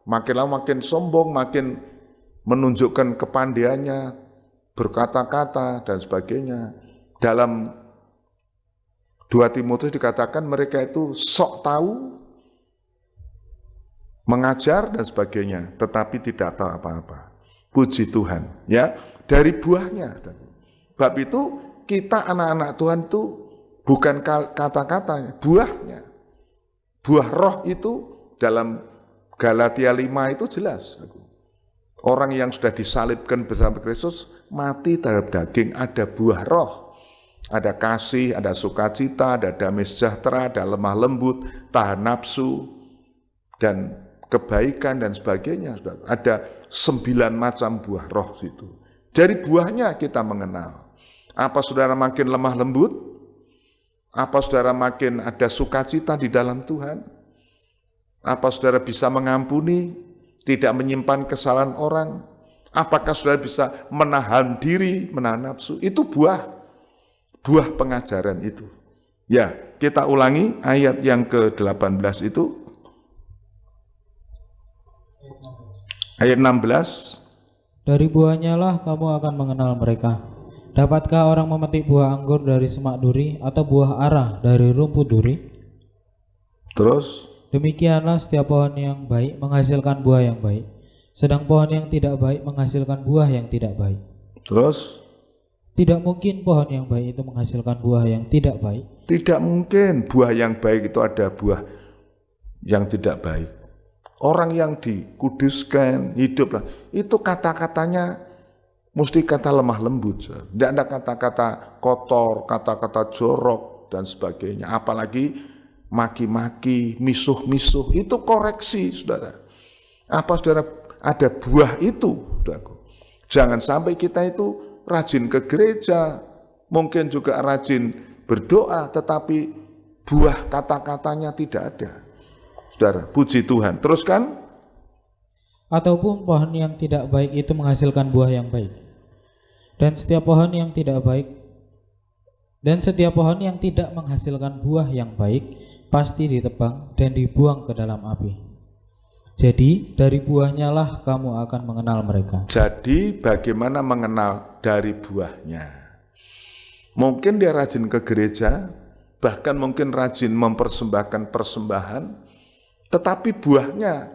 makin lama makin sombong, makin menunjukkan kepandaiannya, berkata-kata dan sebagainya. Dalam 2 Timotius dikatakan mereka itu sok tahu, mengajar dan sebagainya, tetapi tidak tahu apa-apa. Puji Tuhan, ya, dari buahnya. Bab itu kita anak-anak Tuhan itu bukan kata-katanya, buahnya. Buah roh itu dalam Galatia 5 itu jelas. Orang yang sudah disalibkan bersama Kristus mati terhadap daging, ada buah roh. Ada kasih, ada sukacita, ada damai sejahtera, ada lemah lembut, tahan nafsu, dan kebaikan dan sebagainya. Ada 9 macam buah roh situ. Dari buahnya kita mengenal. Apa saudara makin lemah lembut? Apa saudara makin ada sukacita di dalam Tuhan? Apa saudara bisa mengampuni? Tidak menyimpan kesalahan orang? Apakah saudara bisa menahan diri, menahan nafsu? Itu buah pengajaran itu. Ya, kita ulangi ayat yang ke-18 itu. Ayat 16. Dari buahnya lah kamu akan mengenal mereka. Dapatkah orang memetik buah anggur dari semak duri, atau buah ara dari rumput duri? Terus? Demikianlah setiap pohon yang baik menghasilkan buah yang baik, sedang pohon yang tidak baik menghasilkan buah yang tidak baik. Terus? Tidak mungkin pohon yang baik itu menghasilkan buah yang tidak baik. Tidak mungkin buah yang baik itu ada buah yang tidak baik. Orang yang dikuduskan, hiduplah, itu kata-katanya mesti kata lemah lembut. Tidak ada kata-kata kotor, kata-kata jorok dan sebagainya. Apalagi maki-maki, misuh-misuh, itu koreksi, saudara. Apa saudara ada buah itu, saudaraku? Jangan sampai kita itu rajin ke gereja, mungkin juga rajin berdoa, tetapi buah kata-katanya tidak ada. Saudara, puji Tuhan. Teruskan. Ataupun pohon yang tidak baik itu menghasilkan buah yang baik. Dan setiap pohon yang tidak menghasilkan buah yang baik pasti ditebang dan dibuang ke dalam api. Jadi dari buahnya lah kamu akan mengenal mereka. Jadi bagaimana mengenal? Dari buahnya. Mungkin dia rajin ke gereja, bahkan mungkin rajin mempersembahkan persembahan, tetapi buahnya,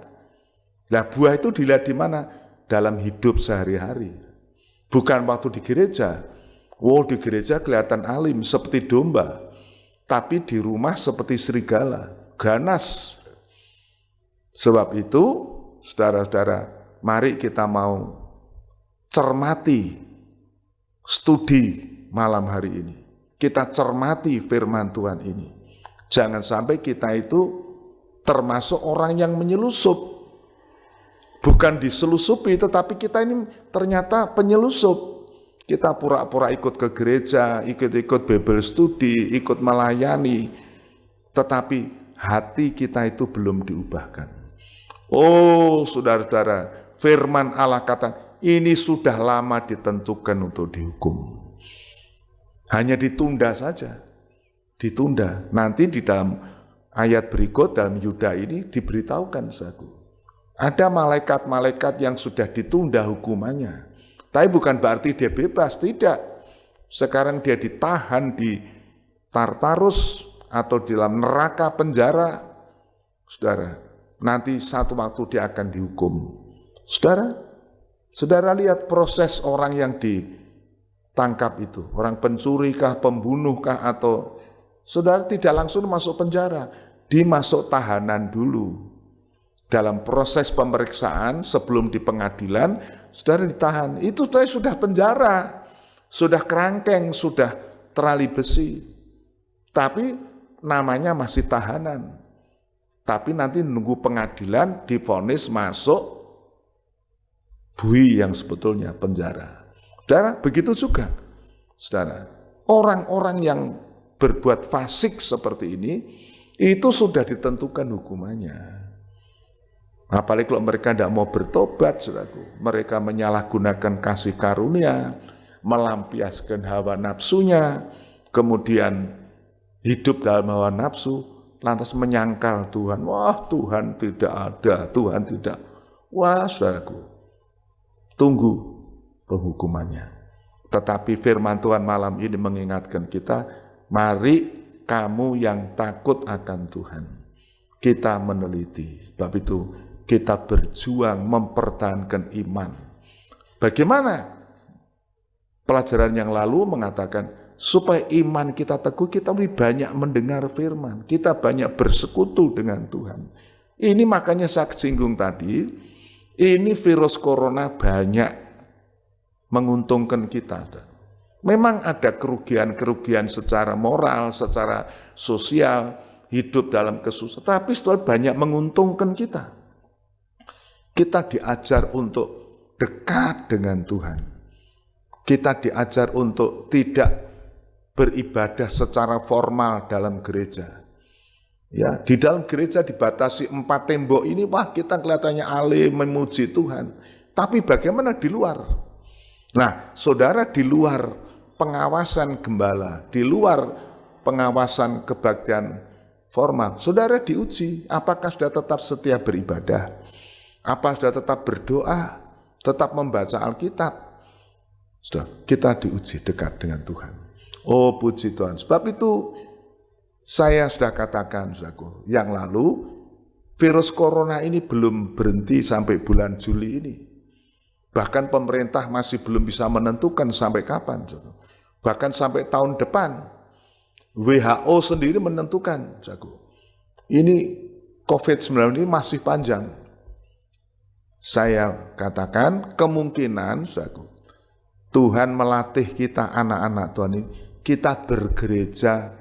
lah buah itu dilihat di mana? Dalam hidup sehari-hari. Bukan waktu di gereja. Oh, di gereja kelihatan alim seperti domba, tapi di rumah seperti serigala, ganas. Sebab itu, saudara-saudara, mari kita mau cermati studi malam hari ini. Kita cermati firman Tuhan ini. Jangan sampai kita itu termasuk orang yang menyelusup. Bukan diselusupi, tetapi kita ini ternyata penyelusup. Kita pura-pura ikut ke gereja, ikut Bible study, ikut melayani, tetapi hati kita itu belum diubahkan. Oh, saudara-saudara, firman Allah kata, ini sudah lama ditentukan untuk dihukum. Hanya ditunda saja. Ditunda. Nanti di dalam ayat berikut dalam Yuda ini diberitahukan, saudaraku. Ada malaikat-malaikat yang sudah ditunda hukumannya. Tapi bukan berarti dia bebas, tidak. Sekarang dia ditahan di Tartarus atau di dalam neraka penjara. Saudara, nanti satu waktu dia akan dihukum. Saudara lihat proses orang yang ditangkap itu. Orang pencuri kah, pembunuh kah, atau saudara tidak langsung masuk penjara. Dimasuk tahanan dulu. Dalam proses pemeriksaan sebelum di pengadilan, saudara ditahan. Itu sudah penjara, sudah kerangkeng, sudah terali besi. Tapi namanya masih tahanan. Tapi nanti nunggu pengadilan, divonis masuk bui yang sebetulnya penjara. Saudara, begitu juga. Saudara, orang-orang yang berbuat fasik seperti ini, itu sudah ditentukan hukumannya. Apalagi kalau mereka tidak mau bertobat, saudaraku. Mereka menyalahgunakan kasih karunia, melampiaskan hawa nafsunya, kemudian hidup dalam hawa nafsu, lantas menyangkal Tuhan. Wah, Tuhan tidak ada, Tuhan tidak. Wah, saudaraku, tunggu penghukumannya. Tetapi firman Tuhan malam ini mengingatkan kita, mari kamu yang takut akan Tuhan, kita meneliti. Sebab itu kita berjuang mempertahankan iman. Bagaimana? Pelajaran yang lalu mengatakan, supaya iman kita teguh, kita lebih banyak mendengar firman, kita banyak bersekutu dengan Tuhan. Ini makanya saya singgung tadi, ini virus corona banyak menguntungkan kita. Memang ada kerugian-kerugian secara moral, secara sosial, hidup dalam kesusahan, tapi setelah banyak menguntungkan kita. Kita diajar untuk dekat dengan Tuhan. Kita diajar untuk tidak beribadah secara formal dalam gereja. Ya, di dalam gereja dibatasi 4 tembok ini, wah kita kelihatannya alim memuji Tuhan. Tapi bagaimana di luar? Nah, saudara, di luar pengawasan gembala, di luar pengawasan kebaktian formal, saudara diuji, apakah sudah tetap setia beribadah? Apa sudah tetap berdoa, tetap membaca Alkitab? Sudah, kita diuji dekat dengan Tuhan. Oh, puji Tuhan. Sebab itu saya sudah katakan, saudaraku, yang lalu virus corona ini belum berhenti sampai bulan Juli ini. Bahkan pemerintah masih belum bisa menentukan sampai kapan. Saudaraku. Bahkan sampai tahun depan. WHO sendiri menentukan, saudaraku. Ini COVID-19 ini masih panjang. Saya katakan kemungkinan, saudaraku, Tuhan melatih kita anak-anak Tuhan ini, kita bergereja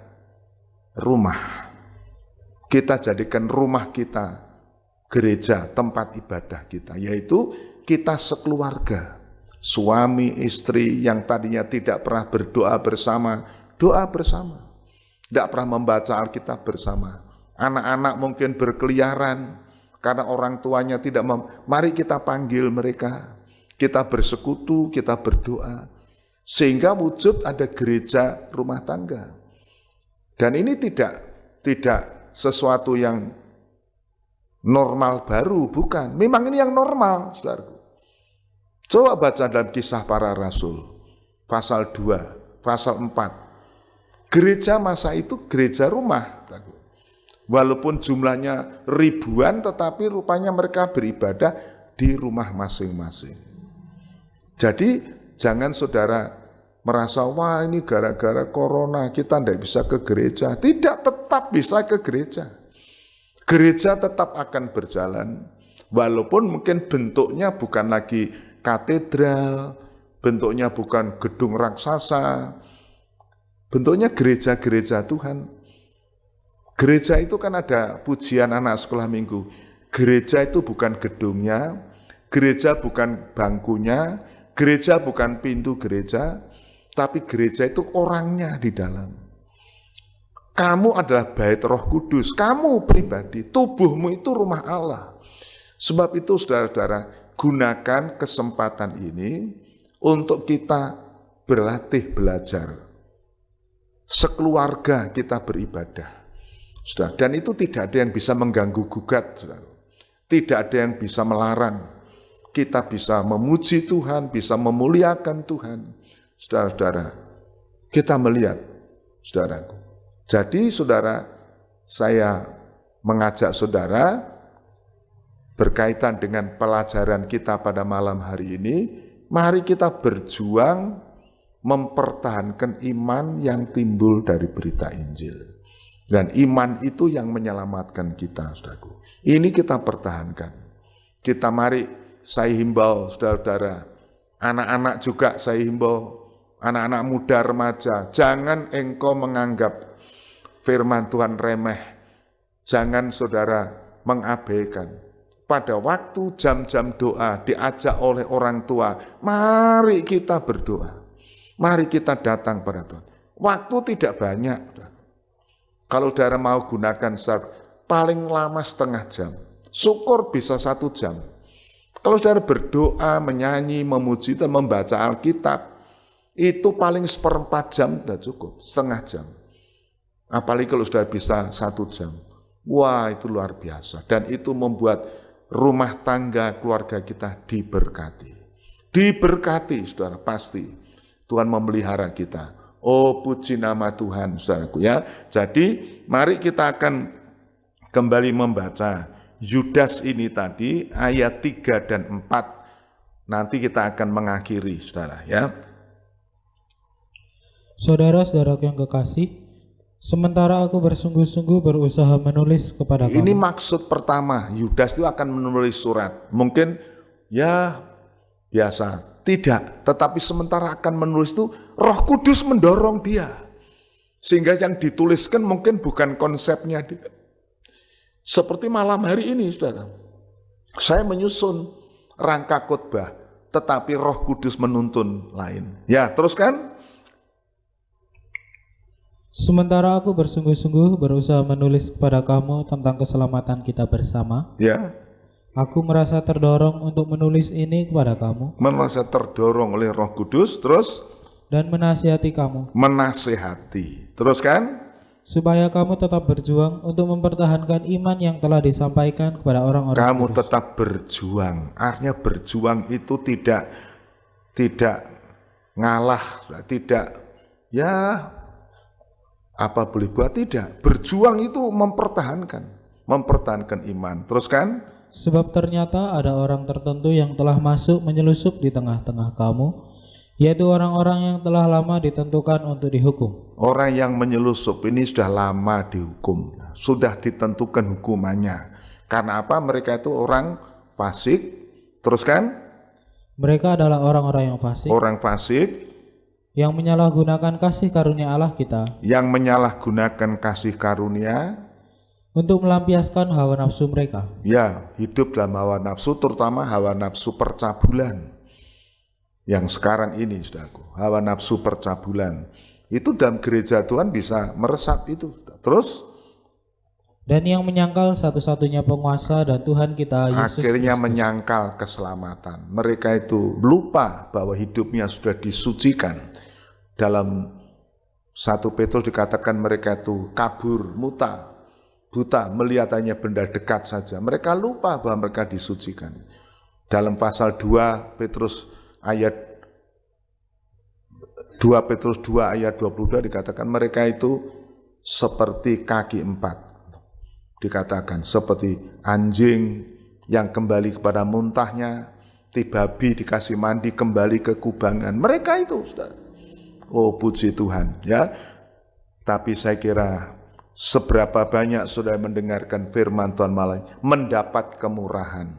rumah. Kita jadikan rumah kita gereja, tempat ibadah kita, yaitu kita sekeluarga. Suami, istri yang tadinya tidak pernah berdoa bersama, doa bersama. Tidak pernah membaca Alkitab bersama. Anak-anak mungkin berkeliaran karena orang tuanya tidak mari kita panggil mereka. Kita bersekutu, kita berdoa. Sehingga wujud ada gereja rumah tangga. Dan ini tidak sesuatu yang normal baru, bukan. Memang ini yang normal, saudaraku. Coba baca dalam Kisah Para Rasul, pasal 2, pasal 4. Gereja masa itu gereja rumah. Saudaraku. Walaupun jumlahnya ribuan, tetapi rupanya mereka beribadah di rumah masing-masing. Jadi jangan saudara merasa, wah ini gara-gara corona kita tidak bisa ke gereja. Tidak, tetap bisa ke gereja. Gereja tetap akan berjalan, walaupun mungkin bentuknya bukan lagi katedral, bentuknya bukan gedung raksasa, bentuknya gereja-gereja Tuhan. Gereja itu kan ada pujian anak sekolah minggu. Gereja itu bukan gedungnya, gereja bukan bangkunya, gereja bukan pintu gereja, tapi gereja itu orangnya di dalam. Kamu adalah bait Roh Kudus, kamu pribadi, tubuhmu itu rumah Allah. Sebab itu saudara-saudara, gunakan kesempatan ini untuk kita berlatih belajar sekeluarga kita beribadah. Saudara, dan itu tidak ada yang bisa mengganggu gugat, saudara. Tidak ada yang bisa melarang. Kita bisa memuji Tuhan, bisa memuliakan Tuhan. Saudara-saudara, kita melihat, saudaraku. Jadi saudara, saya mengajak saudara berkaitan dengan pelajaran kita pada malam hari ini, mari kita berjuang mempertahankan iman yang timbul dari berita Injil. Dan iman itu yang menyelamatkan kita, saudaraku. Ini kita pertahankan. Kita mari, saya himbau saudara-saudara, anak-anak juga saya himbau, anak-anak muda remaja, jangan engkau menganggap firman Tuhan remeh. Jangan saudara mengabaikan. Pada waktu jam-jam doa diajak oleh orang tua, mari kita berdoa. Mari kita datang pada Tuhan. Waktu tidak banyak. Kalau saudara mau gunakan paling lama setengah jam, syukur bisa 1 jam. Kalau saudara berdoa, menyanyi, memuji, dan membaca Alkitab, itu paling 1/4 jam sudah cukup, setengah jam. Apalagi kalau sudah bisa 1 jam. Wah, itu luar biasa. Dan itu membuat rumah tangga keluarga kita diberkati. Diberkati, saudara, pasti. Tuhan memelihara kita. Oh, puji nama Tuhan, saudaraku ya. Jadi, mari kita akan kembali membaca Yudas ini tadi, ayat 3 dan 4. Nanti kita akan mengakhiri, saudara ya. Saudara-saudaraku yang kekasih, sementara aku bersungguh-sungguh berusaha menulis kepada Ini kamu. maksud pertama, Yudas itu akan menulis surat. Mungkin ya biasa, tidak. Tetapi sementara akan menulis itu, Roh Kudus mendorong dia. Sehingga yang dituliskan mungkin bukan konsepnya dia. Seperti malam hari ini, saudara. Saya menyusun rangka khotbah, tetapi Roh Kudus menuntun lain. Ya, teruskan. Sementara aku bersungguh-sungguh berusaha menulis kepada kamu tentang keselamatan kita bersama, Ya, aku merasa terdorong untuk menulis ini kepada kamu merasa terdorong oleh Roh Kudus, terus dan menasihati kamu, menasehati. Teruskan. supaya kamu tetap berjuang untuk mempertahankan iman yang telah disampaikan kepada orang-orang Kamu kudus. tetap berjuang. Artinya berjuang itu tidak ngalah, tidak ya apa boleh buat, tidak. Berjuang itu mempertahankan iman. Teruskan. Sebab ternyata ada orang tertentu yang telah masuk menyelusup di tengah-tengah kamu, yaitu orang-orang yang telah lama ditentukan untuk dihukum. Orang yang menyelusup ini sudah lama dihukum, sudah ditentukan hukumannya. Karena apa? Mereka itu orang fasik. Teruskan. Mereka adalah orang-orang yang fasik, Orang fasik yang menyalahgunakan kasih karunia Allah kita yang menyalahgunakan kasih karunia, untuk melampiaskan hawa nafsu mereka. ya hidup dalam hawa nafsu, terutama hawa nafsu percabulan. Yang sekarang ini, saudaraku, hawa nafsu percabulan. Itu dalam gereja Tuhan bisa meresap itu. Terus Dan yang menyangkal satu-satunya penguasa dan Tuhan kita Yesus akhirnya Kristus. menyangkal keselamatan. Mereka itu lupa bahwa hidupnya sudah disucikan. Dalam 1 Petrus dikatakan mereka itu kabur, buta, melihat hanya benda dekat saja. Mereka lupa bahwa mereka disucikan. Dalam pasal 2 Petrus 2 ayat 22 dikatakan mereka itu seperti kaki 4. Dikatakan seperti anjing yang kembali kepada muntahnya, babi dikasih mandi kembali ke kubangan. Mereka itu, saudara. Oh, puji Tuhan, ya. Tapi saya kira seberapa banyak saudara mendengarkan firman Tuhan malam ini, mendapat kemurahan.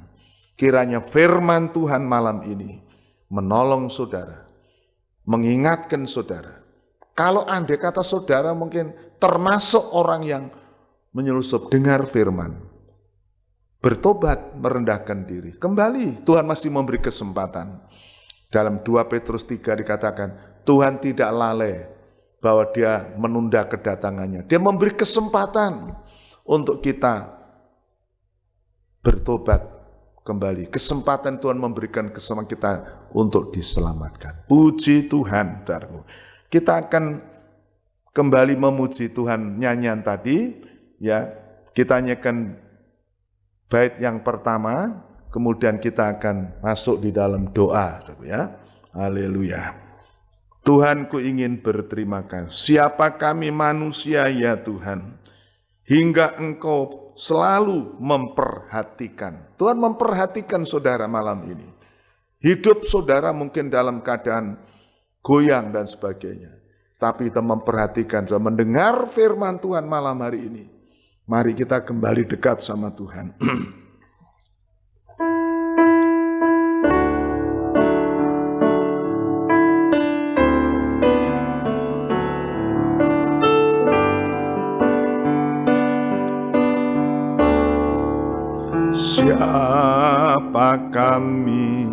Kiranya firman Tuhan malam ini menolong saudara, mengingatkan saudara. Kalau andai kata saudara mungkin termasuk orang yang menyelusup, dengar firman, bertobat, merendahkan diri, kembali. Tuhan masih memberi kesempatan. Dalam 2 Petrus 3 dikatakan, Tuhan tidak lalai bahwa dia menunda kedatangannya. Dia memberi kesempatan untuk kita bertobat kembali. Kesempatan Tuhan memberikan kesempatan kita untuk diselamatkan. Puji Tuhan, saudaraku. Kita akan kembali memuji Tuhan nyanyian tadi, ya kita nyanyikan bait yang pertama, kemudian kita akan masuk di dalam doa, ya. Haleluya. Tuhanku ingin berterima kasih. Siapa kami manusia ya Tuhan, hingga Engkau selalu memperhatikan. Tuhan memperhatikan saudara malam ini. Hidup saudara mungkin dalam keadaan goyang dan sebagainya. Tapi kita memperhatikan, sudah mendengar firman Tuhan malam hari ini. Mari kita kembali dekat sama Tuhan. Siapa kami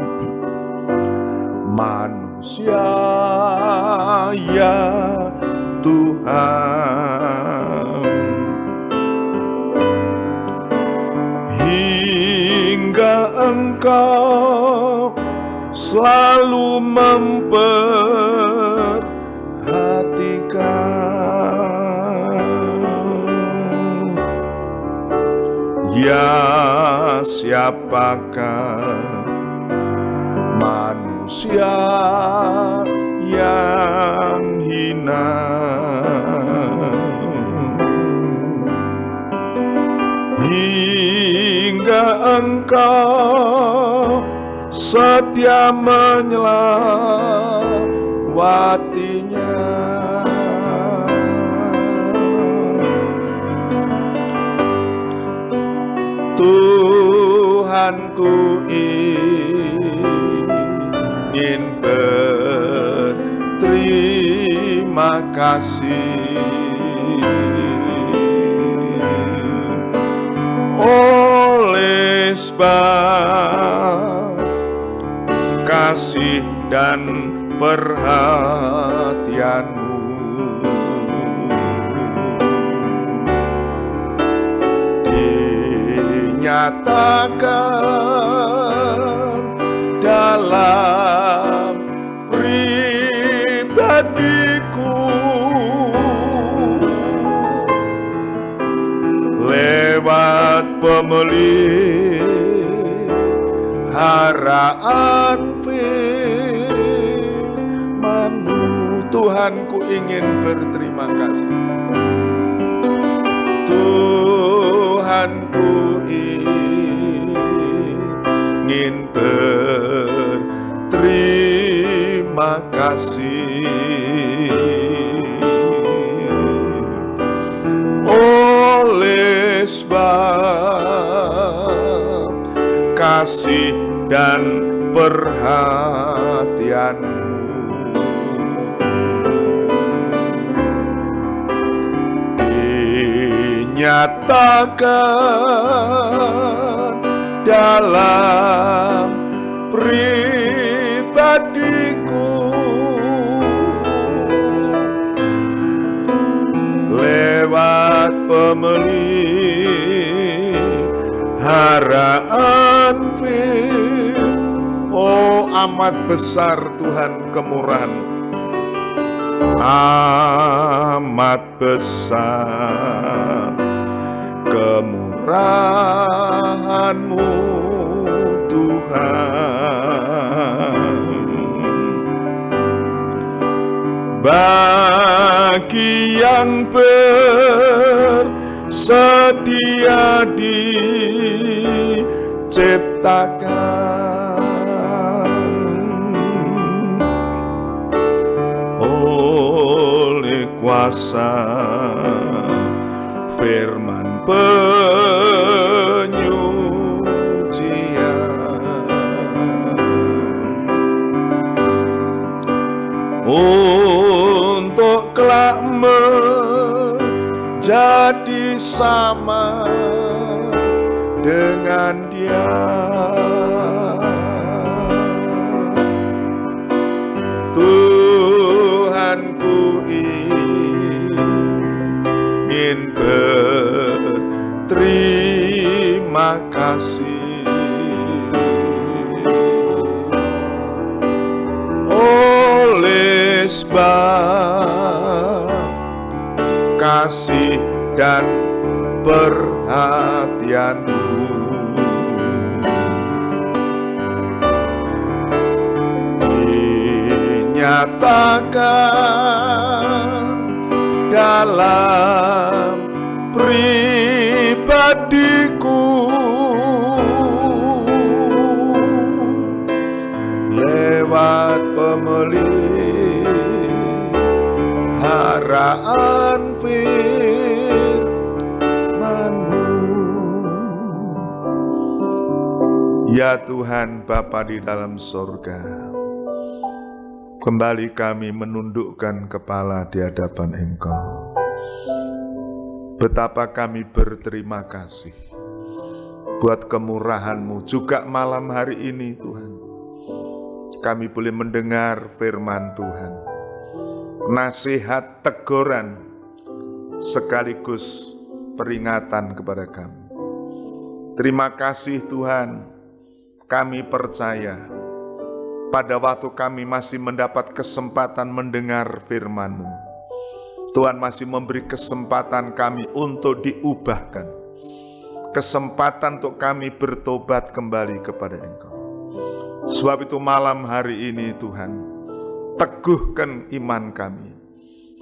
manusia ya Tuhan, hingga Engkau selalu memperhatikan. Ya siapakah manusia yang hina, hingga Engkau setia menyelawatinya. Tuhanku ingin berterima kasih oleh sebab kasih dan perhatian-Mu. Nyatakan dalam pribadiku lewat pemeliharaan firman-Mu. Tuhanku ingin berterima kasih. Tuhanku ingin berterima kasih oleh sebab kasih dan perhatian-Mu. Dinyatakan dalam pribadiku lewat pemeliharaan firman. Oh, amat besar Tuhan kemurahan-Mu, amat besar kemurahan-Mu Tuhan. Bagi yang bersedia diciptakan oleh kuasa firman penyucian, untuk kelak menjadi sama dengan Dia. Tuhanku ingin berterima kasih oleh sebab kasih dan perhatian-Mu. Dinyatakan dalam pribadiku lewat pemeliharaan firman-Mu. Ya Tuhan Bapa di dalam sorga, kembali kami menundukkan kepala di hadapan Engkau. Betapa kami berterima kasih buat kemurahan-Mu juga malam hari ini Tuhan. Kami boleh mendengar firman Tuhan, nasihat, teguran, sekaligus peringatan kepada kami. Terima kasih Tuhan, kami percaya pada waktu kami masih mendapat kesempatan mendengar firman-Mu, Tuhan masih memberi kesempatan kami untuk diubahkan, kesempatan untuk kami bertobat kembali kepada Engkau. Sebab itu malam hari ini Tuhan, teguhkan iman kami,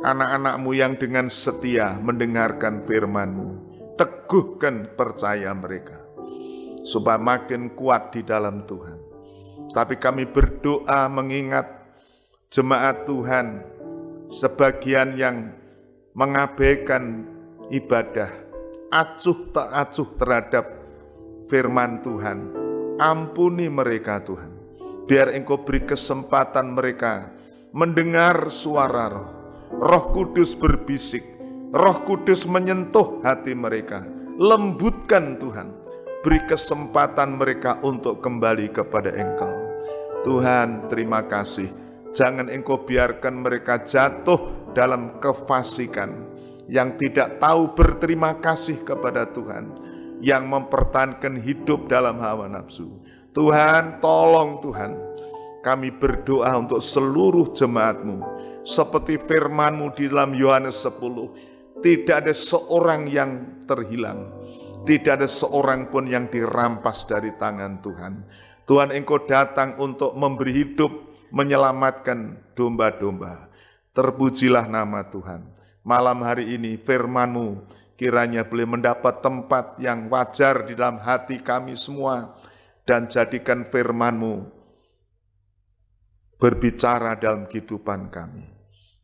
anak-anak-Mu yang dengan setia mendengarkan firman-Mu, teguhkan percaya mereka, supaya makin kuat di dalam Tuhan. Tapi kami berdoa mengingat jemaat Tuhan, sebagian yang mengabaikan ibadah, acuh tak acuh terhadap firman Tuhan. Ampuni mereka Tuhan, biar Engkau beri kesempatan mereka mendengar suara Roh. Roh Kudus berbisik, Roh Kudus menyentuh hati mereka. Lembutkan Tuhan, beri kesempatan mereka untuk kembali kepada Engkau. Tuhan, terima kasih. Jangan Engkau biarkan mereka jatuh dalam kefasikan, yang tidak tahu berterima kasih kepada Tuhan, yang mempertahankan hidup dalam hawa nafsu. Tuhan, tolong Tuhan, kami berdoa untuk seluruh jemaat-Mu, seperti firman-Mu di dalam Yohanes 10, tidak ada seorang yang terhilang, tidak ada seorang pun yang dirampas dari tangan Tuhan. Tuhan, Engkau datang untuk memberi hidup, menyelamatkan domba-domba. Terpujilah nama Tuhan. Malam hari ini firman-Mu kiranya boleh mendapat tempat yang wajar di dalam hati kami semua, dan jadikan firman-Mu berbicara dalam kehidupan kami.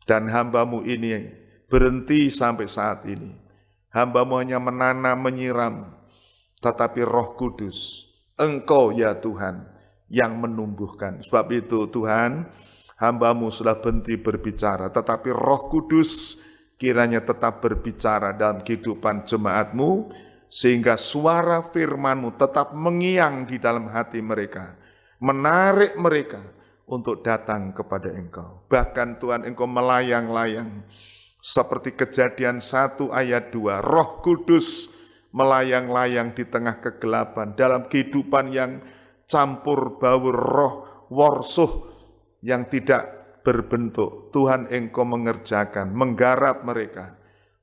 Dan hamba-Mu ini berhenti sampai saat ini. Hamba-Mu hanya menanam, menyiram, tetapi Roh Kudus, Engkau ya Tuhan yang menumbuhkan. Sebab itu Tuhan, hamba-Mu sudah berhenti berbicara, tetapi Roh Kudus kiranya tetap berbicara dalam kehidupan jemaat-Mu, sehingga suara firman-Mu tetap mengiang di dalam hati mereka, menarik mereka untuk datang kepada Engkau. Bahkan Tuhan, Engkau melayang-layang, seperti Kejadian 1 ayat 2, Roh Kudus melayang-layang di tengah kegelapan, dalam kehidupan yang campur baur roh, warsuh yang tidak berbentuk. Tuhan, Engkau mengerjakan, menggarap mereka,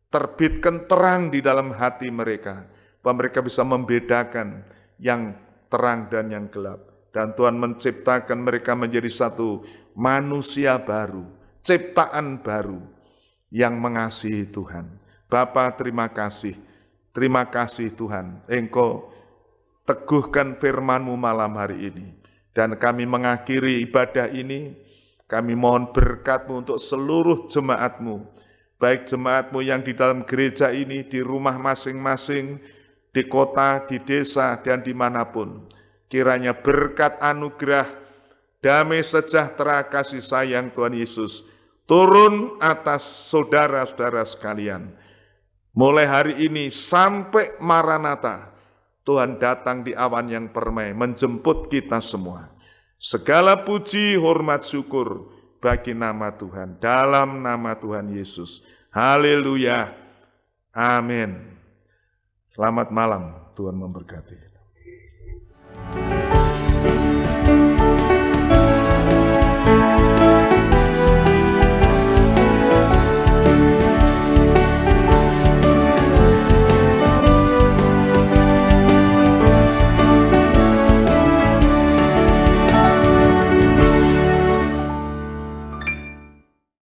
terbitkan terang di dalam hati mereka, bahwa mereka bisa membedakan yang terang dan yang gelap. Dan Tuhan menciptakan mereka menjadi satu manusia baru, ciptaan baru yang mengasihi Tuhan. Bapa, terima kasih. Terima kasih Tuhan, Engkau teguhkan firman-Mu malam hari ini. Dan kami mengakhiri ibadah ini, kami mohon berkat-Mu untuk seluruh jemaat-Mu, baik jemaat-Mu yang di dalam gereja ini, di rumah masing-masing, di kota, di desa, dan dimanapun. Kiranya berkat anugerah, damai sejahtera, kasih sayang Tuhan Yesus turun atas saudara-saudara sekalian. Mulai hari ini sampai Maranatha, Tuhan datang di awan yang permai, menjemput kita semua. Segala puji, hormat, syukur bagi nama Tuhan, dalam nama Tuhan Yesus. Haleluya. Amin. Selamat malam, Tuhan memberkati.